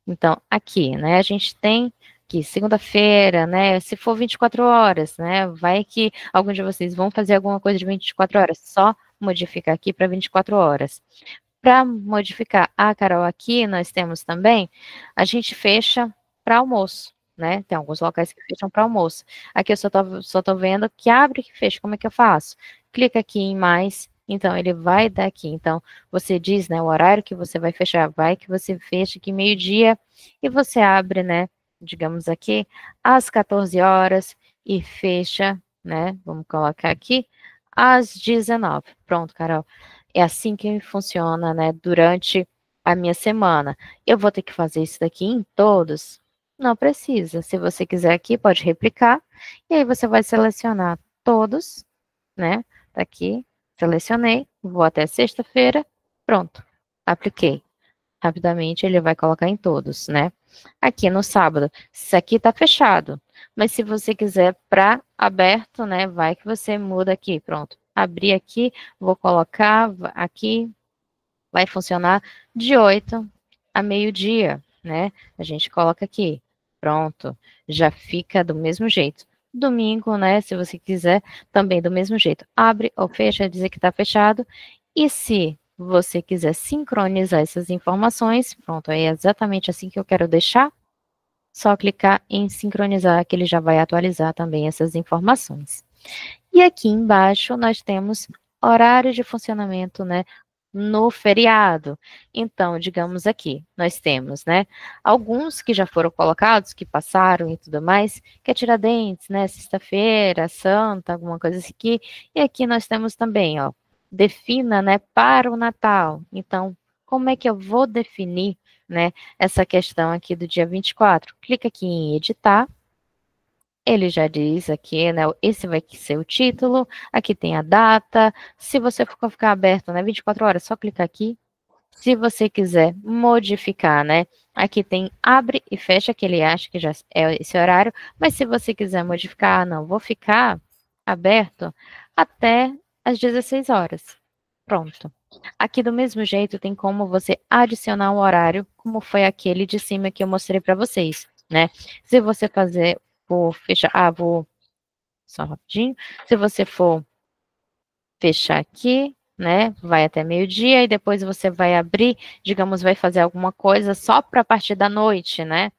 Então, aqui, né, a gente tem que segunda-feira, né, se for 24 horas, né, vai que alguns de vocês vão fazer alguma coisa de 24 horas, só modificar aqui para 24 horas. Para modificar, Carol, aqui nós temos também, a gente fecha para almoço, né? Tem alguns locais que fecham para almoço. Aqui eu só tô vendo que abre e que fecha. Como é que eu faço? Clica aqui em mais, então ele vai dar aqui. Então, você diz, né, o horário que você vai fechar, vai que você fecha aqui meio-dia e você abre, né, digamos aqui, às 14 horas e fecha, né? Vamos colocar aqui às 19. Pronto, Carol. É assim que funciona, né, durante a minha semana. Eu vou ter que fazer isso daqui em todos? Não precisa. Se você quiser aqui, pode replicar. E aí você vai selecionar todos, né? Tá aqui, selecionei, vou até sexta-feira, pronto, apliquei. Rapidamente ele vai colocar em todos, né? Aqui no sábado, isso aqui tá fechado. Mas se você quiser para aberto, né? Vai que você muda aqui, pronto. Abri aqui, vou colocar aqui, vai funcionar de 8 a meio-dia, né? A gente coloca aqui, pronto, já fica do mesmo jeito. Domingo, né? Se você quiser, também do mesmo jeito. Abre ou fecha, dizer que está fechado. E se você quiser sincronizar essas informações, pronto, é exatamente assim que eu quero deixar. Só clicar em sincronizar, que ele já vai atualizar também essas informações. E aqui embaixo nós temos horário de funcionamento, né, no feriado. Então, digamos aqui, nós temos, né, alguns que já foram colocados, que passaram e tudo mais, que é Tiradentes, né, sexta-feira, Santa, alguma coisa assim aqui. E aqui nós temos também, ó, defina, né, para o Natal. Então, como é que eu vou definir, né, essa questão aqui do dia 24? Clica aqui em editar. Ele já diz aqui, né? Esse vai ser o título. Aqui tem a data. Se você for ficar aberto, né? 24 horas, só clicar aqui. Se você quiser modificar, né? Aqui tem abre e fecha, que ele acha que já é esse horário. Mas se você quiser modificar, não, vou ficar aberto até às 16 horas. Pronto. Aqui do mesmo jeito tem como você adicionar um horário, como foi aquele de cima que eu mostrei para vocês, né? Se você fazer vou fechar. Vou só rapidinho. Se você for fechar aqui, né? Vai até meio-dia e depois você vai abrir, digamos, vai fazer alguma coisa só para a partir da noite, né?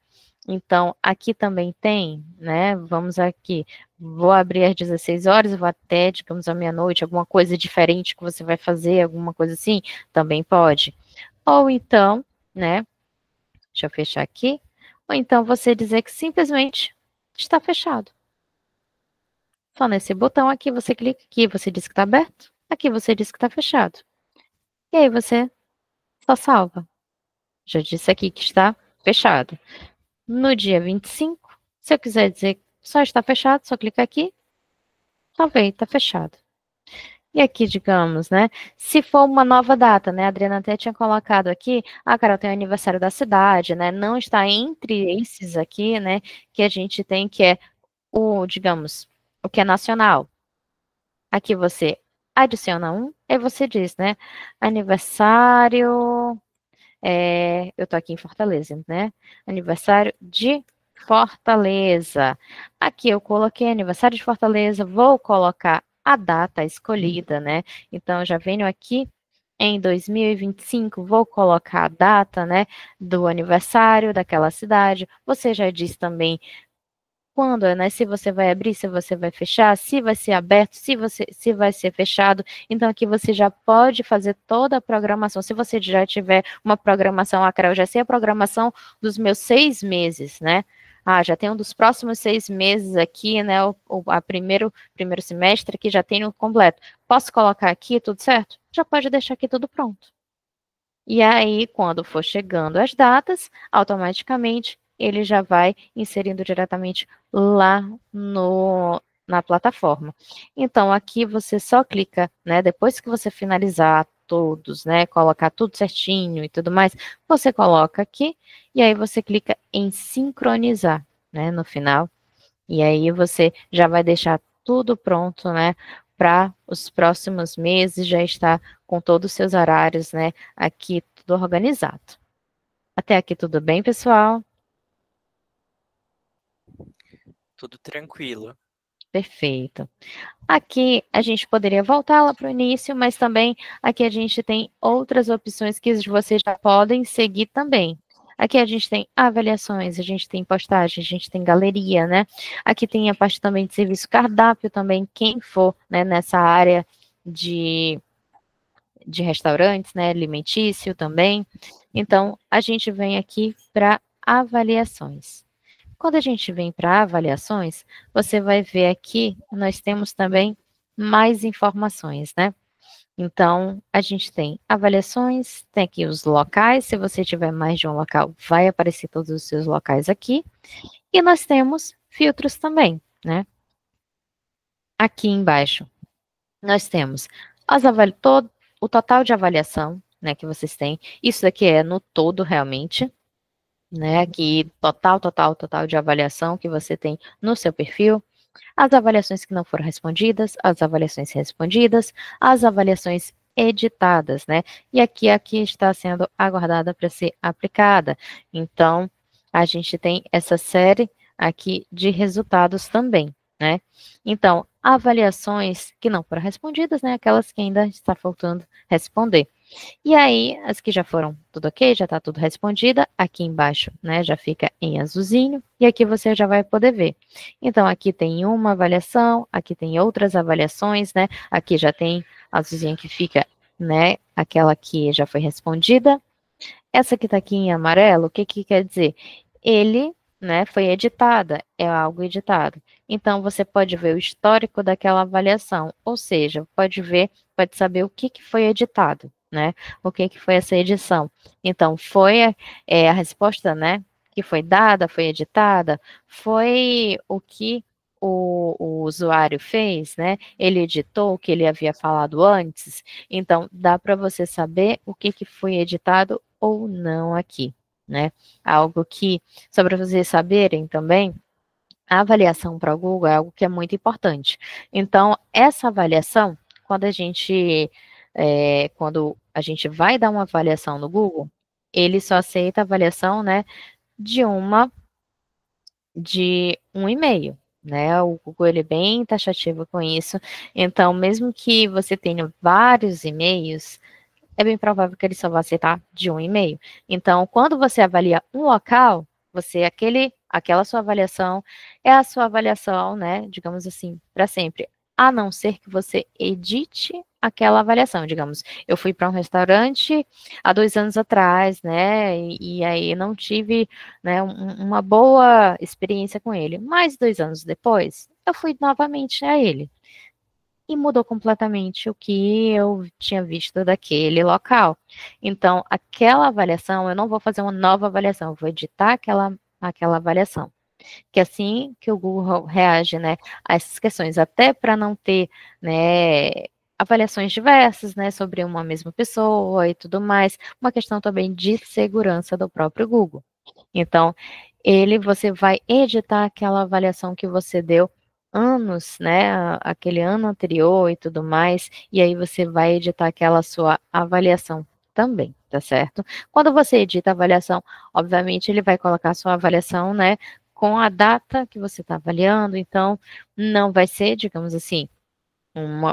Então, aqui também tem, né? Vamos aqui. Vou abrir às 16 horas, vou até, digamos, à meia-noite, alguma coisa diferente que você vai fazer, alguma coisa assim, também pode. Ou então, né? Deixa eu fechar aqui. Ou então você dizer que simplesmente está fechado. Só nesse botão aqui, você clica aqui, você diz que está aberto. Aqui você diz que está fechado. E aí você só salva. Já disse aqui que está fechado. No dia 25, se eu quiser dizer que só está fechado, só clica aqui. Salvei, está fechado. E aqui, digamos, né? Se for uma nova data, né? A Adriana até tinha colocado aqui, Carol, tem o aniversário da cidade, né? Não está entre esses aqui, né? Que a gente tem, que é o, digamos, o que é nacional. Aqui você adiciona um, aí você diz, né? Aniversário, eu tô aqui em Fortaleza, né? Aniversário de Fortaleza. Aqui eu coloquei aniversário de Fortaleza, vou colocar a data escolhida, né? Então, eu já venho aqui em 2025, vou colocar a data, né, do aniversário daquela cidade. Você já diz também quando, né? Se você vai abrir, se você vai fechar, se vai ser aberto, se vai ser fechado. Então, aqui você já pode fazer toda a programação. Se você já tiver uma programação, Carol, já sei a programação dos meus 6 meses, né? Já tem um dos próximos 6 meses aqui, né? Primeiro semestre aqui já tem no completo. Posso colocar aqui tudo certo? Já pode deixar aqui tudo pronto. E aí, quando for chegando as datas, automaticamente ele já vai inserindo diretamente lá na plataforma. Então, aqui você só clica, né? Depois que você finalizar todos, né? Colocar tudo certinho e tudo mais, você coloca aqui e aí você clica em sincronizar, né? No final. E aí você já vai deixar tudo pronto, né? Para os próximos meses já estar com todos os seus horários, né? Aqui tudo organizado. Até aqui tudo bem, pessoal? Tudo tranquilo. Perfeito. Aqui a gente poderia voltar lá para o início, mas também aqui a gente tem outras opções que vocês já podem seguir também. Aqui a gente tem avaliações, a gente tem postagem, a gente tem galeria, né? Aqui tem a parte também de serviço cardápio também, quem for, né, nessa área de restaurantes, né, alimentício também. Então, a gente vem aqui para avaliações. Quando a gente vem para avaliações, você vai ver aqui, nós temos também mais informações, né? Então, a gente tem avaliações, tem aqui os locais, se você tiver mais de um local, vai aparecer todos os seus locais aqui. E nós temos filtros também, né? Aqui embaixo, nós temos o total de avaliação, né, que vocês têm. Isso daqui é no todo, realmente, né? Aqui, total de avaliação que você tem no seu perfil. As avaliações que não foram respondidas, as avaliações respondidas, as avaliações editadas, né? E aqui está sendo aguardada para ser aplicada. Então, a gente tem essa série aqui de resultados também, né? Então, avaliações que não foram respondidas, né? Aquelas que ainda está faltando responder. E aí, as que já foram tudo ok, já está tudo respondida, aqui embaixo, né, já fica em azulzinho, e aqui você já vai poder ver. Então, aqui tem uma avaliação, aqui tem outras avaliações, né, aqui já tem azulzinho que fica, né, aquela que já foi respondida. Essa que está aqui em amarelo, o que que quer dizer? Ele, né, foi editada, é algo editado. Então, você pode ver o histórico daquela avaliação, ou seja, pode ver, pode saber o que que foi editado, né? O que que foi essa edição. Então, foi a resposta, né, que foi dada, foi editada, foi o que o usuário fez, né? Ele editou o que ele havia falado antes. Então, dá para você saber o que que foi editado ou não aqui, né? Algo que, só para vocês saberem também, a avaliação para o Google é algo que é muito importante. Então, essa avaliação, quando a gente vai dar uma avaliação no Google, ele só aceita a avaliação, né, de um e-mail, né? O Google ele é bem taxativo com isso. Então, mesmo que você tenha vários e-mails, é bem provável que ele só vai aceitar de um e-mail. Então, quando você avalia um local, aquela sua avaliação é a sua avaliação, né? Digamos assim, para sempre. A não ser que você edite aquela avaliação. Digamos, eu fui para um restaurante há 2 anos atrás, né? E aí não tive, né, uma boa experiência com ele. Mas 2 anos depois, eu fui novamente a ele e mudou completamente o que eu tinha visto daquele local. Então, aquela avaliação, eu não vou fazer uma nova avaliação, eu vou editar aquela avaliação. Que é assim que o Google reage, né, a essas questões, até para não ter, né, avaliações diversas, né, sobre uma mesma pessoa e tudo mais, uma questão também de segurança do próprio Google. Então, você vai editar aquela avaliação que você deu anos, né, aquele ano anterior e tudo mais, e aí você vai editar aquela sua avaliação também, tá certo? Quando você edita a avaliação, obviamente ele vai colocar a sua avaliação, né, com a data que você está avaliando, então não vai ser, digamos assim,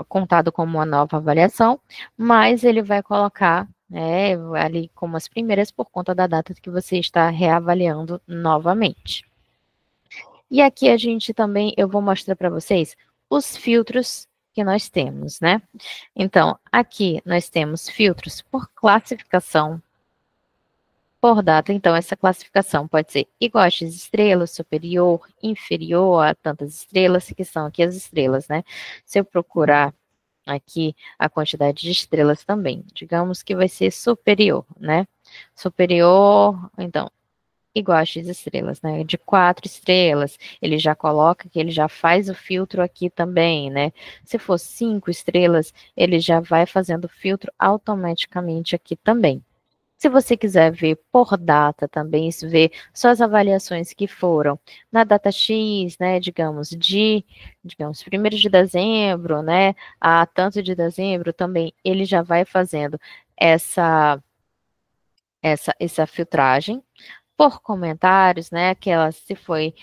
contado como uma nova avaliação, mas ele vai colocar, né, ali como as primeiras por conta da data que você está reavaliando novamente. E aqui a gente também, eu vou mostrar para vocês os filtros que nós temos, né? Então, aqui nós temos filtros por classificação, por data. Então, essa classificação pode ser igual a X estrelas, superior, inferior a tantas estrelas, que são aqui as estrelas, né? Se eu procurar aqui a quantidade de estrelas também, digamos que vai ser superior, né? Superior, então, igual a X estrelas, né? De 4 estrelas, ele já coloca que ele já faz o filtro aqui também, né? Se for 5 estrelas, ele já vai fazendo o filtro automaticamente aqui também. Se você quiser ver por data também, se ver só as avaliações que foram na data X, né, digamos, 1º de dezembro, né, a tanto de dezembro também, ele já vai fazendo essa filtragem por comentários, né, aquelas se foi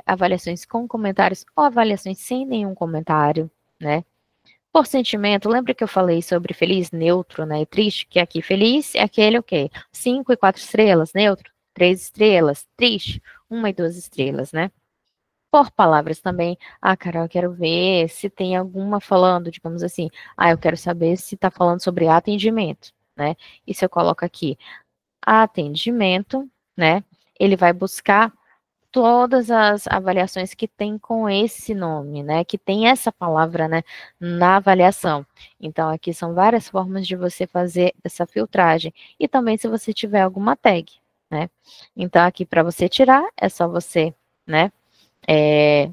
avaliações com comentários ou avaliações sem nenhum comentário, né, por sentimento, lembra que eu falei sobre feliz, neutro, né, e triste? Que aqui feliz é aquele o quê? 5 e 4 estrelas, neutro, 3 estrelas, triste, 1 e 2 estrelas, né? Por palavras também, Carol, eu quero ver se tem alguma falando, digamos assim, eu quero saber se está falando sobre atendimento, né? E se eu coloco aqui atendimento, né? Ele vai buscar todas as avaliações que tem com esse nome, né, que tem essa palavra, né, na avaliação. Então, aqui são várias formas de você fazer essa filtragem. E também se você tiver alguma tag, né. Então, aqui para você tirar, é só você, né,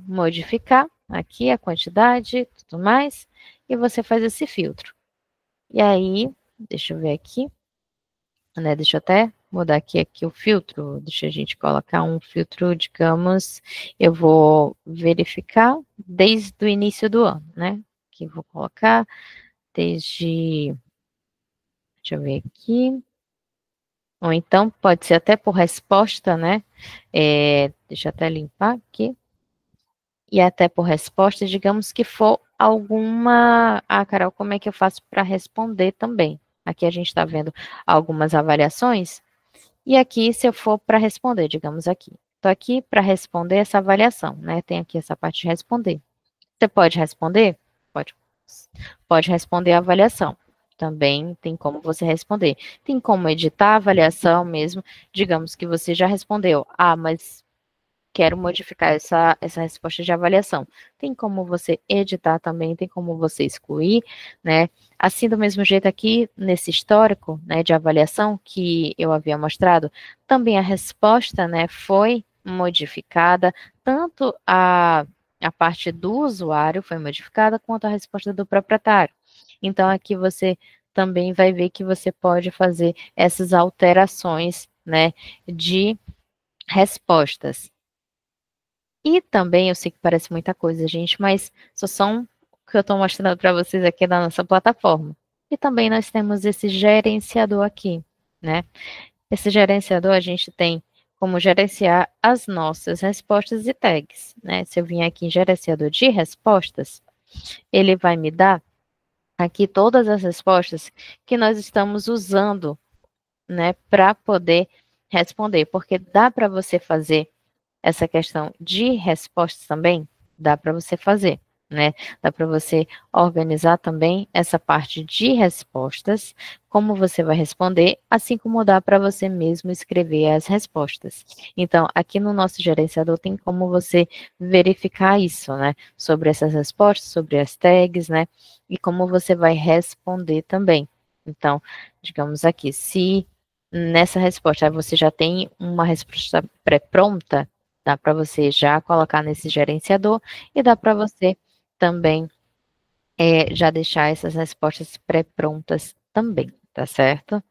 modificar aqui a quantidade e tudo mais, e você faz esse filtro. E aí, deixa eu ver aqui, né, deixa eu até mudar aqui o filtro, deixa a gente colocar um filtro, digamos, eu vou verificar desde o início do ano, né, que vou colocar desde, deixa eu ver aqui, ou então pode ser até por resposta, né, deixa eu até limpar aqui, e até por resposta, digamos que for alguma, Carol, como é que eu faço para responder também? Aqui a gente está vendo algumas avaliações. E aqui, se eu for para responder, digamos aqui. Estou aqui para responder essa avaliação, né? Tem aqui essa parte de responder. Você pode responder? Pode. Pode responder a avaliação. Também tem como você responder. Tem como editar a avaliação mesmo. Digamos que você já respondeu. Ah, mas quero modificar essa resposta de avaliação. Tem como você editar também, tem como você excluir, né? Assim, do mesmo jeito aqui, nesse histórico, né, de avaliação que eu havia mostrado, também a resposta, né, foi modificada, tanto a parte do usuário foi modificada, quanto a resposta do proprietário. Então, aqui você também vai ver que você pode fazer essas alterações, né, de respostas. E também, eu sei que parece muita coisa, gente, mas só são o que eu estou mostrando para vocês aqui da nossa plataforma. E também nós temos esse gerenciador aqui, né? Esse gerenciador a gente tem como gerenciar as nossas respostas e tags, né? Se eu vim aqui em gerenciador de respostas, ele vai me dar aqui todas as respostas que nós estamos usando, né, para poder responder, porque dá para você fazer essa questão de respostas também, dá para você fazer, né? Dá para você organizar também essa parte de respostas, como você vai responder, assim como dá para você mesmo escrever as respostas. Então, aqui no nosso gerenciador tem como você verificar isso, né? Sobre essas respostas, sobre as tags, né? E como você vai responder também. Então, digamos aqui, se nessa resposta você já tem uma resposta pré-pronta, dá para você já colocar nesse gerenciador e dá para você também já deixar essas respostas pré-prontas também, tá certo?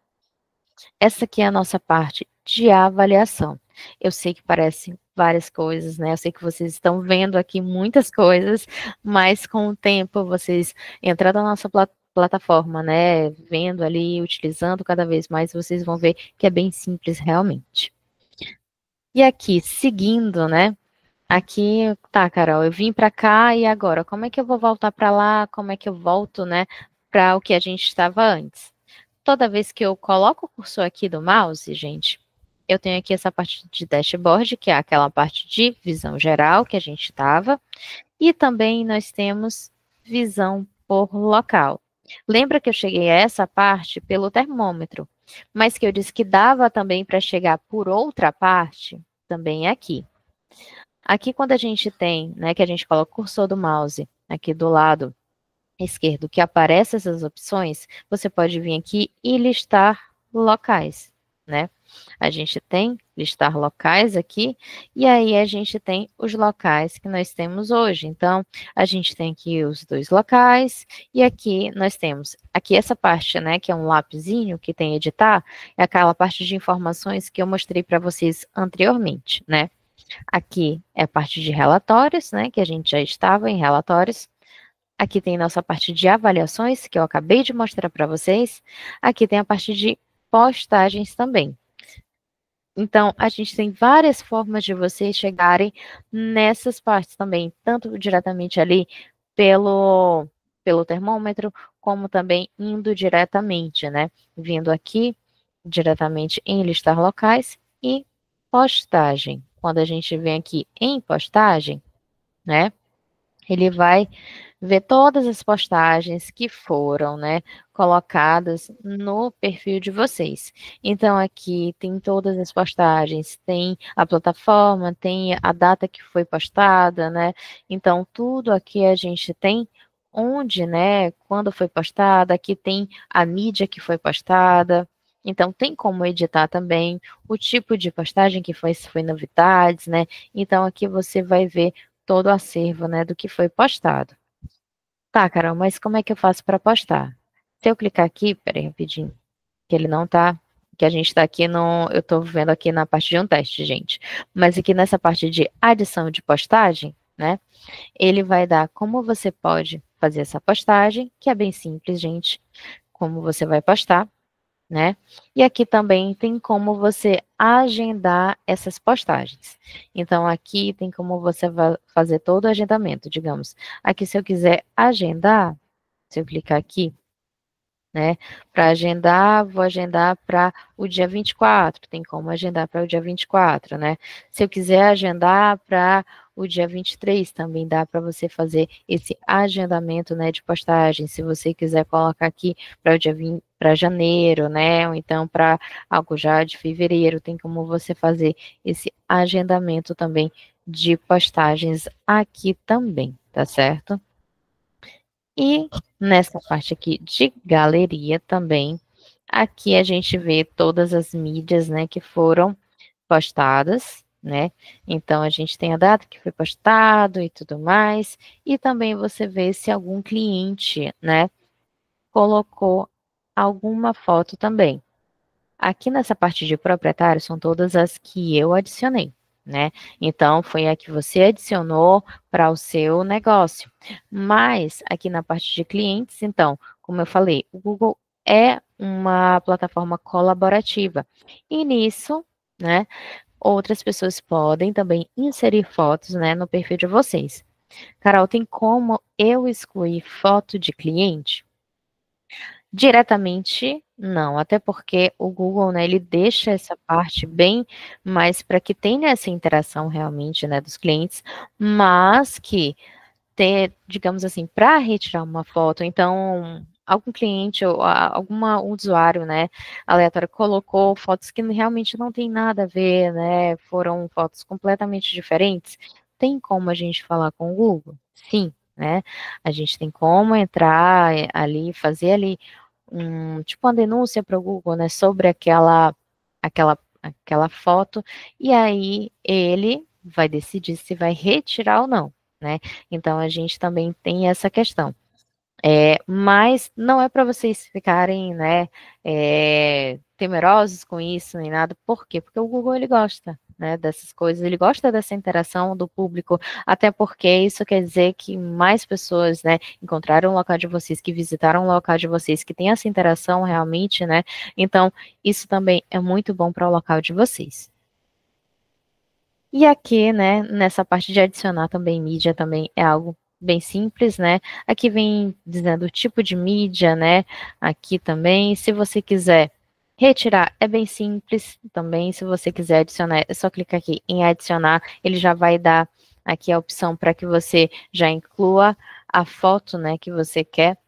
Essa aqui é a nossa parte de avaliação. Eu sei que parece várias coisas, né? Eu sei que vocês estão vendo aqui muitas coisas, mas com o tempo vocês entrando na nossa plataforma, né? Vendo ali, utilizando cada vez mais, vocês vão ver que é bem simples realmente. E aqui, seguindo, né? Aqui, tá, Carol, eu vim para cá e agora, como é que eu vou voltar para lá? Como é que eu volto, né, para o que a gente estava antes? Toda vez que eu coloco o cursor aqui do mouse, gente, eu tenho aqui essa parte de dashboard, que é aquela parte de visão geral que a gente estava, e também nós temos visão por local. Lembra que eu cheguei a essa parte pelo termômetro, mas que eu disse que dava também para chegar por outra parte, também é aqui. Aqui, quando a gente tem, né, que a gente coloca o cursor do mouse aqui do lado esquerdo, que aparece essas opções, você pode vir aqui e listar locais, né? A gente tem listar locais aqui, e aí a gente tem os locais que nós temos hoje. Então, a gente tem aqui os 2 locais, e aqui nós temos, aqui essa parte, né, que é um lapisinho que tem editar, é aquela parte de informações que eu mostrei para vocês anteriormente, né? Aqui é a parte de relatórios, né, que a gente já estava em relatórios. Aqui tem nossa parte de avaliações, que eu acabei de mostrar para vocês. Aqui tem a parte de postagens também. Então, a gente tem várias formas de vocês chegarem nessas partes também, tanto diretamente ali pelo termômetro, como também indo diretamente, né? Vindo aqui diretamente em listar locais e postagem. Quando a gente vem aqui em postagem, né? Ele vai ver todas as postagens que foram, né, colocadas no perfil de vocês. Então, aqui tem todas as postagens, tem a plataforma, tem a data que foi postada, né? Então, tudo aqui a gente tem onde, né, quando foi postada, aqui tem a mídia que foi postada. Então, tem como editar também o tipo de postagem que foi, se foi novidades, né? Então, aqui você vai ver todo o acervo, né, do que foi postado. Tá, Carol, mas como é que eu faço para postar? Se eu clicar aqui, peraí, rapidinho, que ele não tá, que a gente tá aqui no, eu tô vendo aqui na parte de um teste, gente, mas aqui nessa parte de adição de postagem, né, ele vai dar como você pode fazer essa postagem, que é bem simples, gente, como você vai postar, né? E aqui também tem como você agendar essas postagens. Então, aqui tem como você fazer todo o agendamento, digamos. Aqui, se eu quiser agendar, se eu clicar aqui, né? Para agendar, vou agendar para o dia 24, tem como agendar para o dia 24, né? Se eu quiser agendar para o dia 23, também dá para você fazer esse agendamento, né, de postagem. Se você quiser colocar aqui para o dia 20, para janeiro, né, ou então para algo já de fevereiro, tem como você fazer esse agendamento também de postagens aqui também, tá certo? E nessa parte aqui de galeria também, aqui a gente vê todas as mídias, né, que foram postadas, né? Então a gente tem a data que foi postado e tudo mais, e também você vê se algum cliente, né, colocou alguma foto também. Aqui nessa parte de proprietário são todas as que eu adicionei, né? Então, foi a que você adicionou para o seu negócio. Mas, aqui na parte de clientes, então, como eu falei, o Google é uma plataforma colaborativa. E nisso, né, outras pessoas podem também inserir fotos, né, no perfil de vocês. Carol, tem como eu excluir foto de cliente? Diretamente, não, até porque o Google, né, ele deixa essa parte bem mais para que tenha essa interação realmente, né, dos clientes, mas que ter, digamos assim, para retirar uma foto, então algum cliente ou alguma usuário, né, aleatório colocou fotos que realmente não tem nada a ver, né, foram fotos completamente diferentes, tem como a gente falar com o Google? Sim, né? A gente tem como entrar ali, fazer ali tipo uma denúncia para o Google, né, sobre aquela foto, e aí ele vai decidir se vai retirar ou não, né? Então a gente também tem essa questão. Mas não é para vocês ficarem, né, temerosos com isso nem nada. Por quê? Porque o Google ele gosta, né, dessas coisas, ele gosta dessa interação do público, até porque isso quer dizer que mais pessoas, né, encontraram o local de vocês, que visitaram o local de vocês, que tem essa interação realmente, né? Então, isso também é muito bom para o local de vocês. E aqui, né, nessa parte de adicionar também mídia também é algo bem simples, né? Aqui vem dizendo o tipo de mídia, né? Aqui também, se você quiser retirar, é bem simples também. Se você quiser adicionar, é só clicar aqui em adicionar, ele já vai dar aqui a opção para que você já inclua a foto, né, que você quer.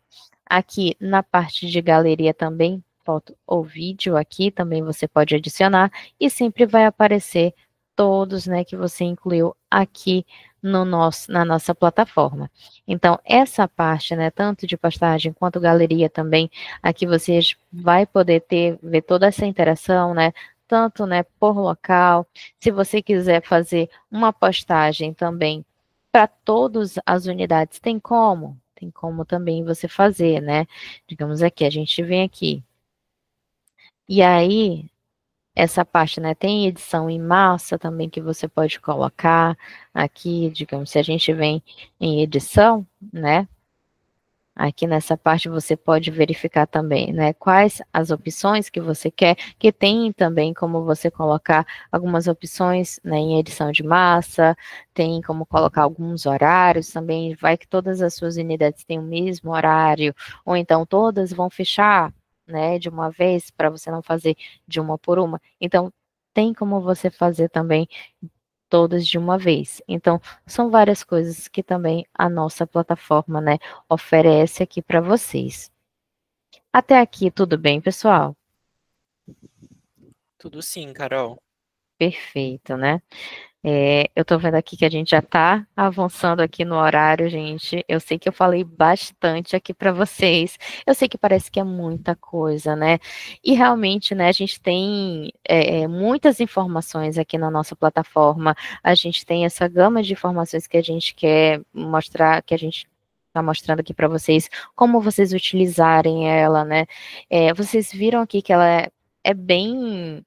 Aqui na parte de galeria também, foto ou vídeo aqui também você pode adicionar e sempre vai aparecer todos, né, que você incluiu aqui na nossa plataforma. Então, essa parte, né, tanto de postagem quanto galeria também, aqui você vai poder ver toda essa interação, né, tanto, né, por local, se você quiser fazer uma postagem também para todas as unidades, tem como? Tem como também você fazer, né? Digamos aqui, a gente vem aqui. E aí, essa parte, né, tem edição em massa também que você pode colocar aqui, digamos, se a gente vem em edição, né, aqui nessa parte você pode verificar também, né, quais as opções que você quer, que tem também como você colocar algumas opções, né, em edição de massa, tem como colocar alguns horários também, vai que todas as suas unidades têm o mesmo horário, ou então todas vão fechar, né, de uma vez, para você não fazer de uma por uma. Então, tem como você fazer também todas de uma vez. Então, são várias coisas que também a nossa plataforma, né, oferece aqui para vocês. Até aqui, tudo bem, pessoal? Tudo sim, Carol. Perfeito, né? Eu tô vendo aqui que a gente já tá avançando aqui no horário, gente. Eu sei que eu falei bastante aqui para vocês. Eu sei que parece que é muita coisa, né? E realmente, né, a gente tem muitas informações aqui na nossa plataforma. A gente tem essa gama de informações que a gente quer mostrar, que a gente está mostrando aqui para vocês, como vocês utilizarem ela, né? Vocês viram aqui que ela é bem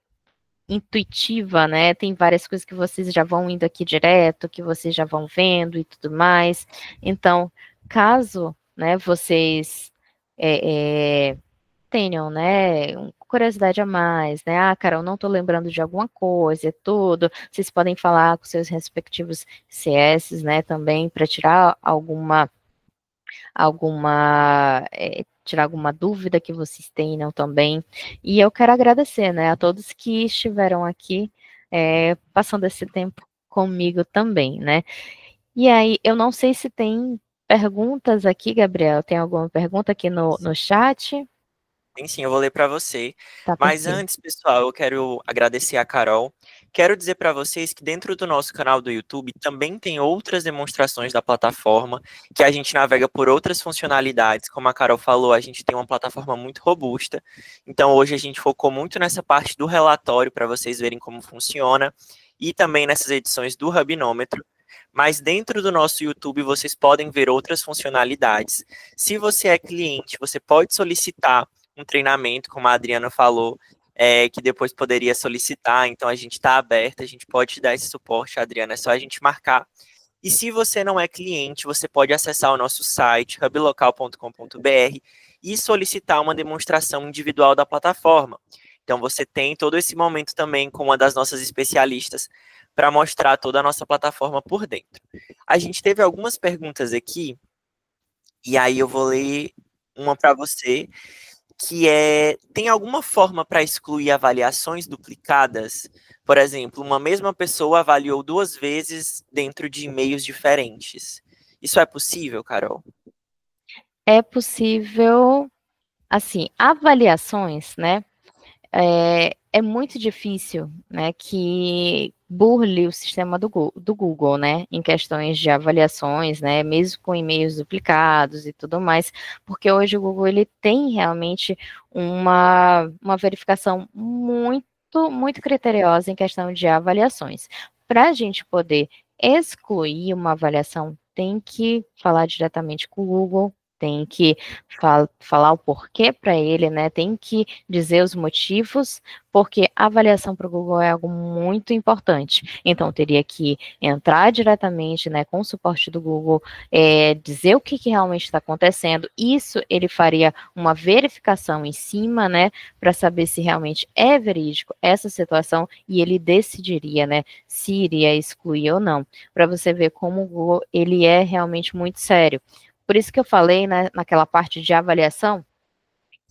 intuitiva, né? Tem várias coisas que vocês já vão indo aqui direto, que vocês já vão vendo e tudo mais. Então, caso, né, vocês tenham, né, curiosidade a mais, né? Ah, Carol, não estou lembrando de alguma coisa, é tudo. Vocês podem falar com seus respectivos CS, né, também para tirar alguma tirar alguma dúvida que vocês tenham também. E eu quero agradecer, né, a todos que estiveram aqui, passando esse tempo comigo também, né. E aí, eu não sei se tem perguntas aqui, Gabriel. Tem alguma pergunta aqui no chat? Sim, eu vou ler para você. Tá Mas perfeito. antes, pessoal, eu quero agradecer a Carol. Quero dizer para vocês que dentro do nosso canal do YouTube também tem outras demonstrações da plataforma, que a gente navega por outras funcionalidades. Como a Carol falou, a gente tem uma plataforma muito robusta. Então, hoje a gente focou muito nessa parte do relatório para vocês verem como funciona e também nessas edições do Hubnômetro. Mas dentro do nosso YouTube vocês podem ver outras funcionalidades. Se você é cliente, você pode solicitar um treinamento, como a Adriana falou, que depois poderia solicitar. Então, a gente está aberto, a gente pode te dar esse suporte, Adriana, é só a gente marcar. E se você não é cliente, você pode acessar o nosso site, hublocal.com.br, e solicitar uma demonstração individual da plataforma. Então, você tem todo esse momento também com uma das nossas especialistas para mostrar toda a nossa plataforma por dentro. A gente teve algumas perguntas aqui, e aí eu vou ler uma para você, que tem alguma forma para excluir avaliações duplicadas? Por exemplo, uma mesma pessoa avaliou 2 vezes dentro de e-mails diferentes. Isso é possível, Carol? É possível, assim, avaliações, né? É muito difícil, né, que burle o sistema do Google, né, em questões de avaliações, né, mesmo com e-mails duplicados e tudo mais, porque hoje o Google ele tem realmente uma verificação muito criteriosa em questão de avaliações. Para a gente poder excluir uma avaliação, tem que falar diretamente com o Google, tem que falar o porquê para ele, né? Tem que dizer os motivos, porque a avaliação para o Google é algo muito importante. Então, teria que entrar diretamente, né, com o suporte do Google, dizer o que realmente está acontecendo. Isso ele faria uma verificação em cima, né, para saber se realmente é verídico essa situação e ele decidiria, né, se iria excluir ou não. Para você ver como o Google ele é realmente muito sério. Por isso que eu falei, né, naquela parte de avaliação,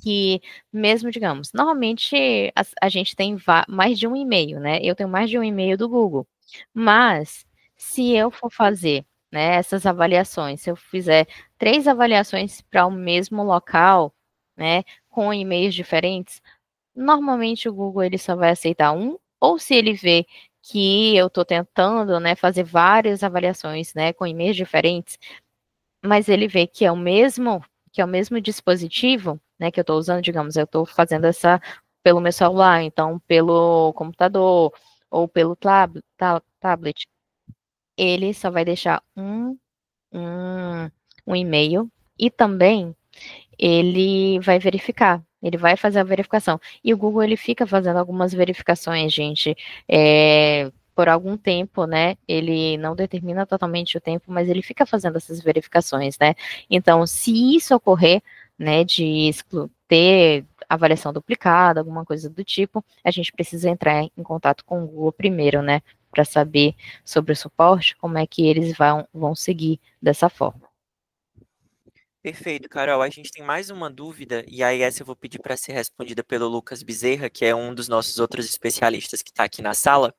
que mesmo, digamos, normalmente a gente tem mais de um e-mail, né? Eu tenho mais de um e-mail do Google. Mas, se eu for fazer, né, essas avaliações, se eu fizer 3 avaliações para o mesmo local, né, com e-mails diferentes, normalmente o Google ele só vai aceitar um, ou se ele vê que eu estou tentando, né, fazer várias avaliações, né, com e-mails diferentes, mas ele vê que é o mesmo dispositivo, né, que eu estou usando, digamos, eu estou fazendo essa pelo meu celular, então pelo computador ou pelo tablet, ele só vai deixar um e-mail e também ele vai verificar, ele vai fazer a verificação. E o Google, ele fica fazendo algumas verificações, gente, por algum tempo, né? Ele não determina totalmente o tempo, mas ele fica fazendo essas verificações, né? Então, se isso ocorrer, né, de ter avaliação duplicada, alguma coisa do tipo, a gente precisa entrar em contato com o Google primeiro, né? Para saber sobre o suporte, como é que eles vão seguir dessa forma. Perfeito, Carol. A gente tem mais uma dúvida, e aí essa eu vou pedir para ser respondida pelo Lucas Bezerra, que é um dos nossos outros especialistas que está aqui na sala,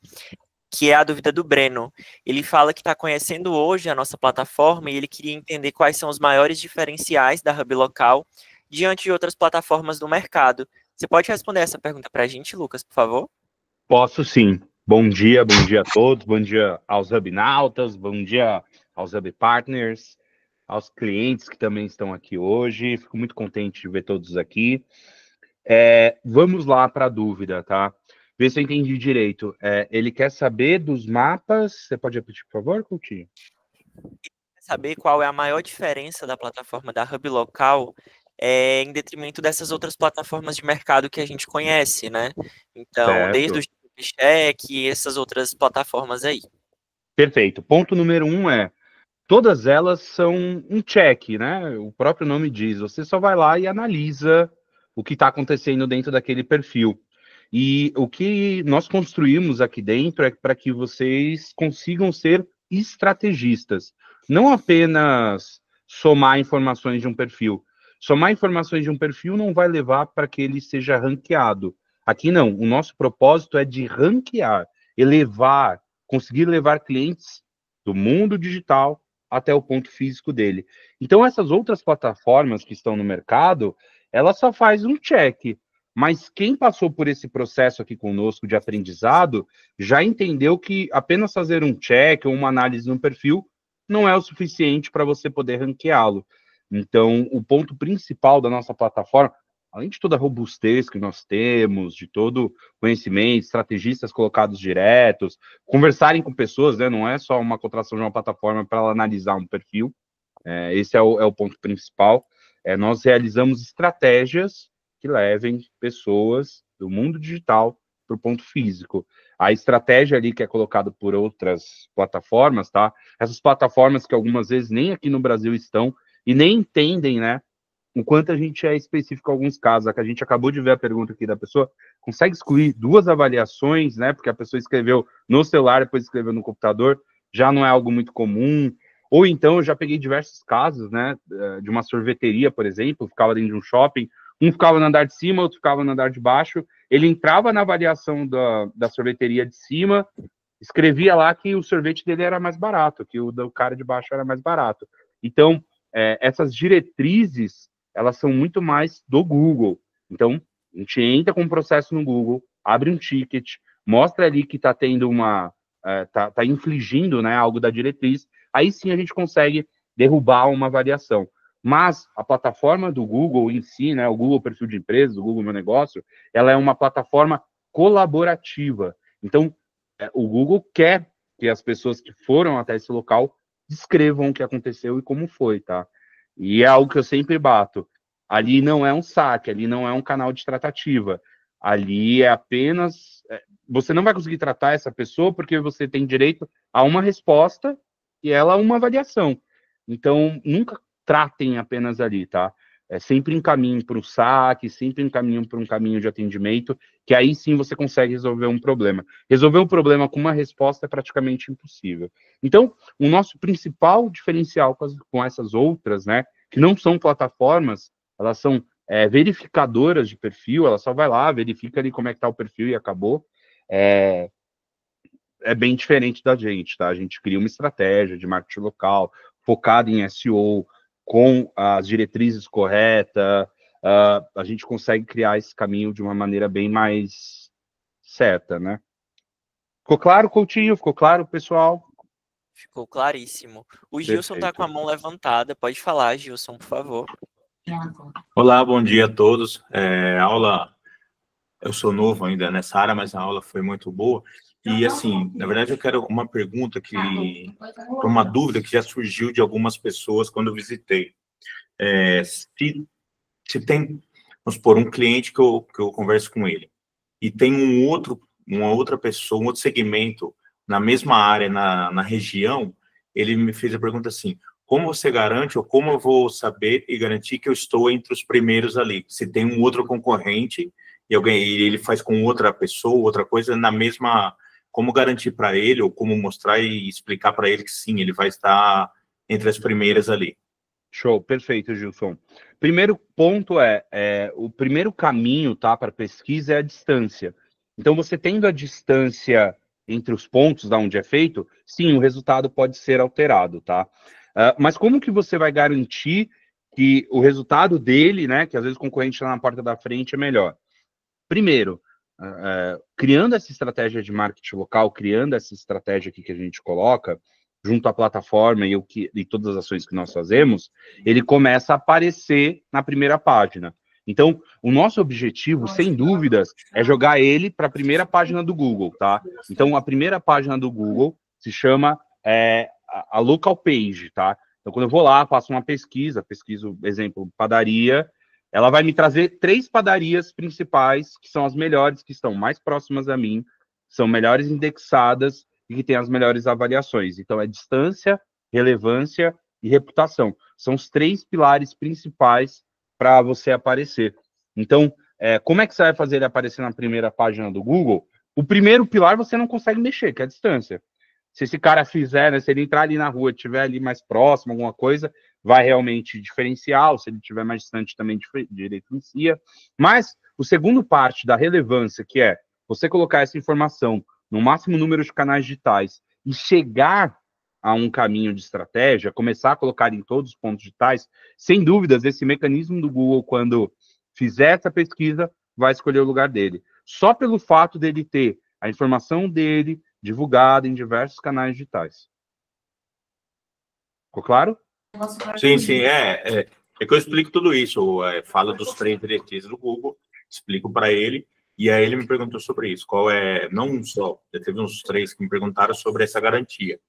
que é a dúvida do Breno. Ele fala que está conhecendo hoje a nossa plataforma e ele queria entender quais são os maiores diferenciais da Hub Local diante de outras plataformas do mercado. Você pode responder essa pergunta para a gente, Lucas, por favor? Posso sim. Bom dia a todos, bom dia aos Hubnautas, bom dia aos Hub Partners, aos clientes que também estão aqui hoje. Fico muito contente de ver todos aqui. Vamos lá para a dúvida, tá? Vê se eu entendi direito. Ele quer saber dos mapas. Você pode repetir, por favor, Coutinho? Quer saber qual é a maior diferença da plataforma da Hub Local em detrimento dessas outras plataformas de mercado que a gente conhece, né? Então, desde o Check e essas outras plataformas aí. Perfeito. Ponto número 1 todas elas são um check, né? O próprio nome diz, você só vai lá e analisa o que está acontecendo dentro daquele perfil. E o que nós construímos aqui dentro é para que vocês consigam ser estrategistas, não apenas somar informações de um perfil. Somar informações de um perfil não vai levar para que ele seja ranqueado. Aqui não, o nosso propósito é de ranquear, elevar, conseguir levar clientes do mundo digital até o ponto físico dele. Então, essas outras plataformas que estão no mercado, ela só faz um check. Mas quem passou por esse processo aqui conosco de aprendizado, já entendeu que apenas fazer um check ou uma análise no perfil não é o suficiente para você poder ranqueá-lo. Então, o ponto principal da nossa plataforma, além de toda a robustez que nós temos, de todo conhecimento, estrategistas colocados diretos, conversarem com pessoas, né? Não é só uma contratação de uma plataforma para ela analisar um perfil. Esse é o ponto principal. Nós realizamos estratégias que levem pessoas do mundo digital para o ponto físico. A estratégia ali que é colocada por outras plataformas, tá? Essas plataformas que algumas vezes nem aqui no Brasil estão e nem entendem, né? O quanto a gente é específico em alguns casos. A gente acabou de ver a pergunta aqui da pessoa, consegue excluir 2 avaliações, né? Porque a pessoa escreveu no celular, depois escreveu no computador, já não é algo muito comum. Ou então, eu já peguei diversos casos, né? De uma sorveteria, por exemplo, ficava dentro de um shopping, um ficava no andar de cima, outro ficava no andar de baixo. Ele entrava na avaliação da sorveteria de cima, escrevia lá que o sorvete dele era mais barato, que o do cara de baixo era mais barato. Então, essas diretrizes, elas são muito mais do Google. Então, a gente entra com um processo no Google, abre um ticket, mostra ali que está tendo tá infligindo, né, algo da diretriz, aí sim a gente consegue derrubar uma variação. Mas a plataforma do Google em si, né, o Google Perfil de Empresas, o Google Meu Negócio, ela é uma plataforma colaborativa. Então, o Google quer que as pessoas que foram até esse local descrevam o que aconteceu e como foi, tá? E é algo que eu sempre bato. Ali não é um saque, ali não é um canal de tratativa. Ali é apenas... Você não vai conseguir tratar essa pessoa porque você tem direito a uma resposta e ela uma avaliação. Então, nunca tratem apenas ali, tá? Sempre encaminhem para o saque, sempre encaminhem para um caminho de atendimento, que aí sim você consegue resolver um problema. Resolver um problema com uma resposta é praticamente impossível. Então, o nosso principal diferencial com essas outras, né, que não são plataformas, elas são verificadoras de perfil, ela só vai lá, verifica ali como é que está o perfil e acabou. É bem diferente da gente, tá? A gente cria uma estratégia de marketing local, focada em SEO, com as diretrizes corretas, a gente consegue criar esse caminho de uma maneira bem mais certa, né? Ficou claro, Coutinho? Ficou claro, pessoal? Ficou claríssimo. O Gilson está com a mão levantada. Pode falar, Gilson, por favor. Olá, bom dia a todos. Eu sou novo ainda nessa área, mas a aula foi muito boa. E, assim, na verdade, eu quero uma pergunta uma dúvida que já surgiu de algumas pessoas quando eu visitei. Se tem, vamos supor, um cliente que eu converso com ele, e tem uma outra pessoa, um outro segmento na mesma área, na região, ele me fez a pergunta assim: como você garante, ou como eu vou saber e garantir que eu estou entre os primeiros ali? Se tem um outro concorrente e ele faz com outra pessoa, outra coisa, na mesma... Como garantir para ele, ou como mostrar e explicar para ele que sim, ele vai estar entre as primeiras ali? Show, perfeito, Gilson. Primeiro ponto o primeiro caminho, tá, para pesquisa é a distância. Então, você tendo a distância entre os pontos da onde é feito, sim, o resultado pode ser alterado, tá? Mas como que você vai garantir que o resultado dele, né, que às vezes o concorrente está na porta da frente, é melhor? Primeiro, criando essa estratégia de marketing local, criando essa estratégia aqui que a gente coloca, junto à plataforma e todas as ações que nós fazemos, ele começa a aparecer na primeira página. Então, o nosso objetivo, sem dúvidas, é jogar ele para a primeira página do Google, tá? Então, a primeira página do Google se chama a local page, tá? Então, quando eu vou lá, faço uma pesquiso, exemplo, padaria, ela vai me trazer 3 padarias principais, que são as melhores, que estão mais próximas a mim, são melhores indexadas e que têm as melhores avaliações. Então, é distância, relevância e reputação. São os 3 pilares principais para você aparecer. Então, como é que você vai fazer ele aparecer na primeira página do Google? O primeiro pilar você não consegue mexer, que é a distância. Se esse cara fizer, né, se ele entrar ali na rua, estiver ali mais próximo, alguma coisa, vai realmente diferenciar, ou se ele estiver mais distante também diferencia. Mas o segundo parte da relevância, que é você colocar essa informação no máximo número de canais digitais e chegar a um caminho de estratégia, começar a colocar em todos os pontos digitais, sem dúvidas, esse mecanismo do Google, quando fizer essa pesquisa, vai escolher o lugar dele. Só pelo fato dele ter a informação dele divulgada em diversos canais digitais. Ficou claro? Sim, sim, é que eu explico tudo isso, falo dos 3 diretrizes do Google, explico para ele, e aí ele me perguntou sobre isso, não um só, já teve uns 3 que me perguntaram sobre essa garantia,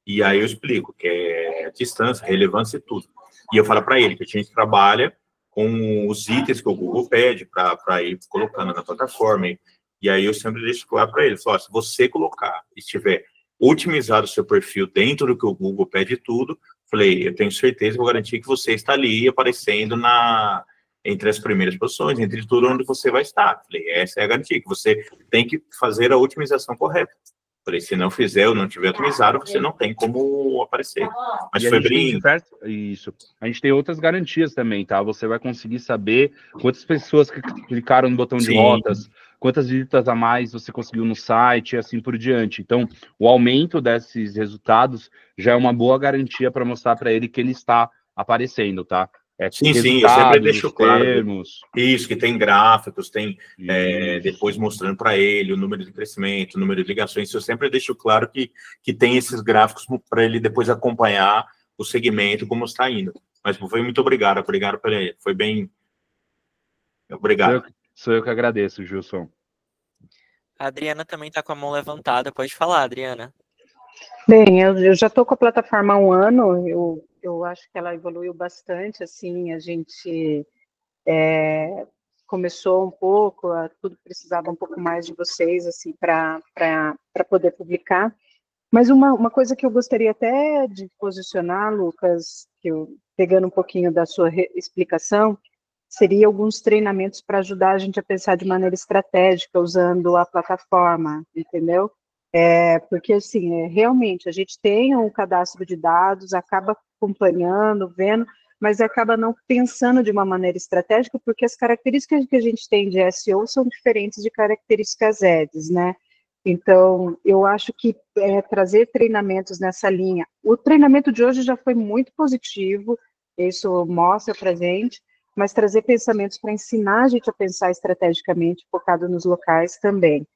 e aí eu explico que é distância, relevância e tudo, e eu falo para ele que a gente trabalha com os itens que o Google pede para ir colocando na plataforma, e aí eu sempre deixo claro para ele, se você colocar, estiver otimizado o seu perfil dentro do que o Google pede tudo, falei, eu tenho certeza, vou garantir que você está ali aparecendo entre as primeiras posições, entre tudo onde você vai estar. Falei, essa é a garantia, que você tem que fazer a otimização correta. Falei, se não fizer ou não tiver otimizado, você não tem como aparecer. Mas e foi a gente tem bem... Isso. A gente tem outras garantias também, tá? Você vai conseguir saber quantas pessoas que clicaram no botão de rotas, quantas visitas a mais você conseguiu no site e assim por diante. Então, o aumento desses resultados já é uma boa garantia para mostrar para ele que ele está aparecendo, tá? Sim, eu sempre deixo claro termos. Isso, que tem gráficos, tem depois mostrando para ele o número de crescimento, o número de ligações. Eu sempre deixo claro que tem esses gráficos para ele depois acompanhar o segmento, como está indo. Mas foi muito obrigado por ele. Foi bem... Obrigado. Sou eu que agradeço, Gilson. A Adriana também está com a mão levantada. Pode falar, Adriana. Bem, eu já estou com a plataforma há um ano, eu acho que ela evoluiu bastante, assim, a gente começou um pouco, tudo precisava um pouco mais de vocês, assim, para poder publicar, mas uma coisa que eu gostaria até de posicionar, Lucas, pegando um pouquinho da sua explicação, seria alguns treinamentos para ajudar a gente a pensar de maneira estratégica, usando a plataforma, entendeu? Porque, assim, realmente, a gente tem um cadastro de dados, acaba acompanhando, vendo, mas acaba não pensando de uma maneira estratégica, porque as características que a gente tem de SEO são diferentes de características ads, né? Então, eu acho que trazer treinamentos nessa linha, o treinamento de hoje já foi muito positivo, isso mostra para a gente, mas trazer pensamentos para ensinar a gente a pensar estrategicamente, focado nos locais também.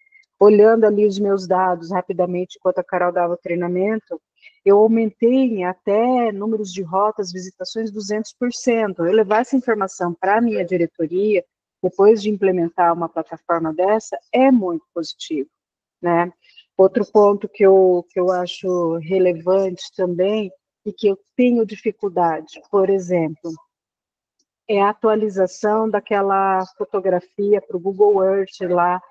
Olhando ali os meus dados rapidamente, enquanto a Carol dava o treinamento, eu aumentei em até números de rotas, visitações 200%. Eu levar essa informação para a minha diretoria, depois de implementar uma plataforma dessa, é muito positivo, né? Outro ponto que eu acho relevante também, e que eu tenho dificuldade, por exemplo, é a atualização daquela fotografia para o Google Earth lá.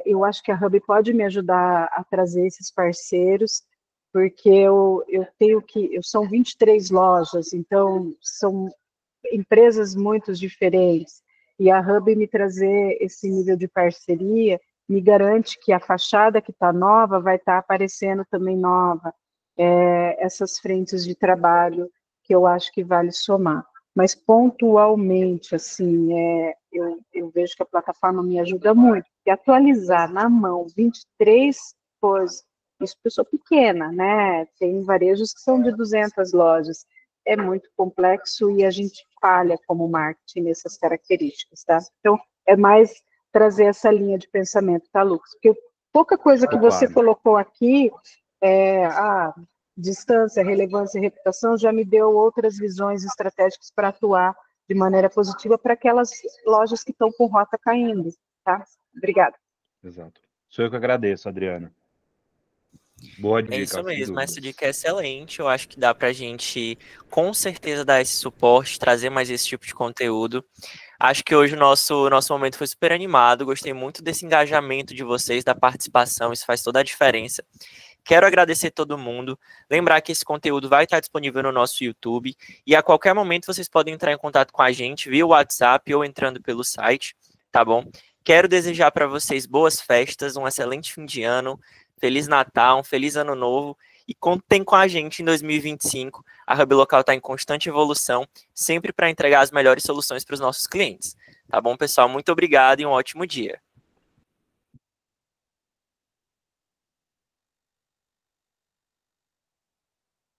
Eu acho que a Hub pode me ajudar a trazer esses parceiros, porque eu tenho são 23 lojas, então são empresas muito diferentes, e a Hub me trazer esse nível de parceria me garante que a fachada que está nova vai estar aparecendo também nova, essas frentes de trabalho que eu acho que vale somar. Mas pontualmente, assim, eu vejo que a plataforma me ajuda muito, porque atualizar na mão 23 coisas, isso pessoa pequena, né? Tem varejos que são de 200 lojas, é muito complexo e a gente falha como marketing nessas características, tá? Então, é mais trazer essa linha de pensamento, tá, Lucas? Porque pouca coisa que você colocou aqui, distância, relevância e reputação, já me deu outras visões estratégicas para atuar de maneira positiva para aquelas lojas que estão com rota caindo, tá? Obrigada. Exato. Sou eu que agradeço, Adriana. Boa dica. É isso mesmo, essa dica é excelente. Eu acho que dá para a gente, com certeza, dar esse suporte, trazer mais esse tipo de conteúdo. Acho que hoje o nosso momento foi super animado. Gostei muito desse engajamento de vocês, da participação. Isso faz toda a diferença. Quero agradecer todo mundo. Lembrar que esse conteúdo vai estar disponível no nosso YouTube. E a qualquer momento vocês podem entrar em contato com a gente via WhatsApp ou entrando pelo site, tá bom? Quero desejar para vocês boas festas, um excelente fim de ano. Feliz Natal, um feliz Ano Novo e contem com a gente em 2025. A Hub Local está em constante evolução, sempre para entregar as melhores soluções para os nossos clientes. Tá bom, pessoal? Muito obrigado e um ótimo dia.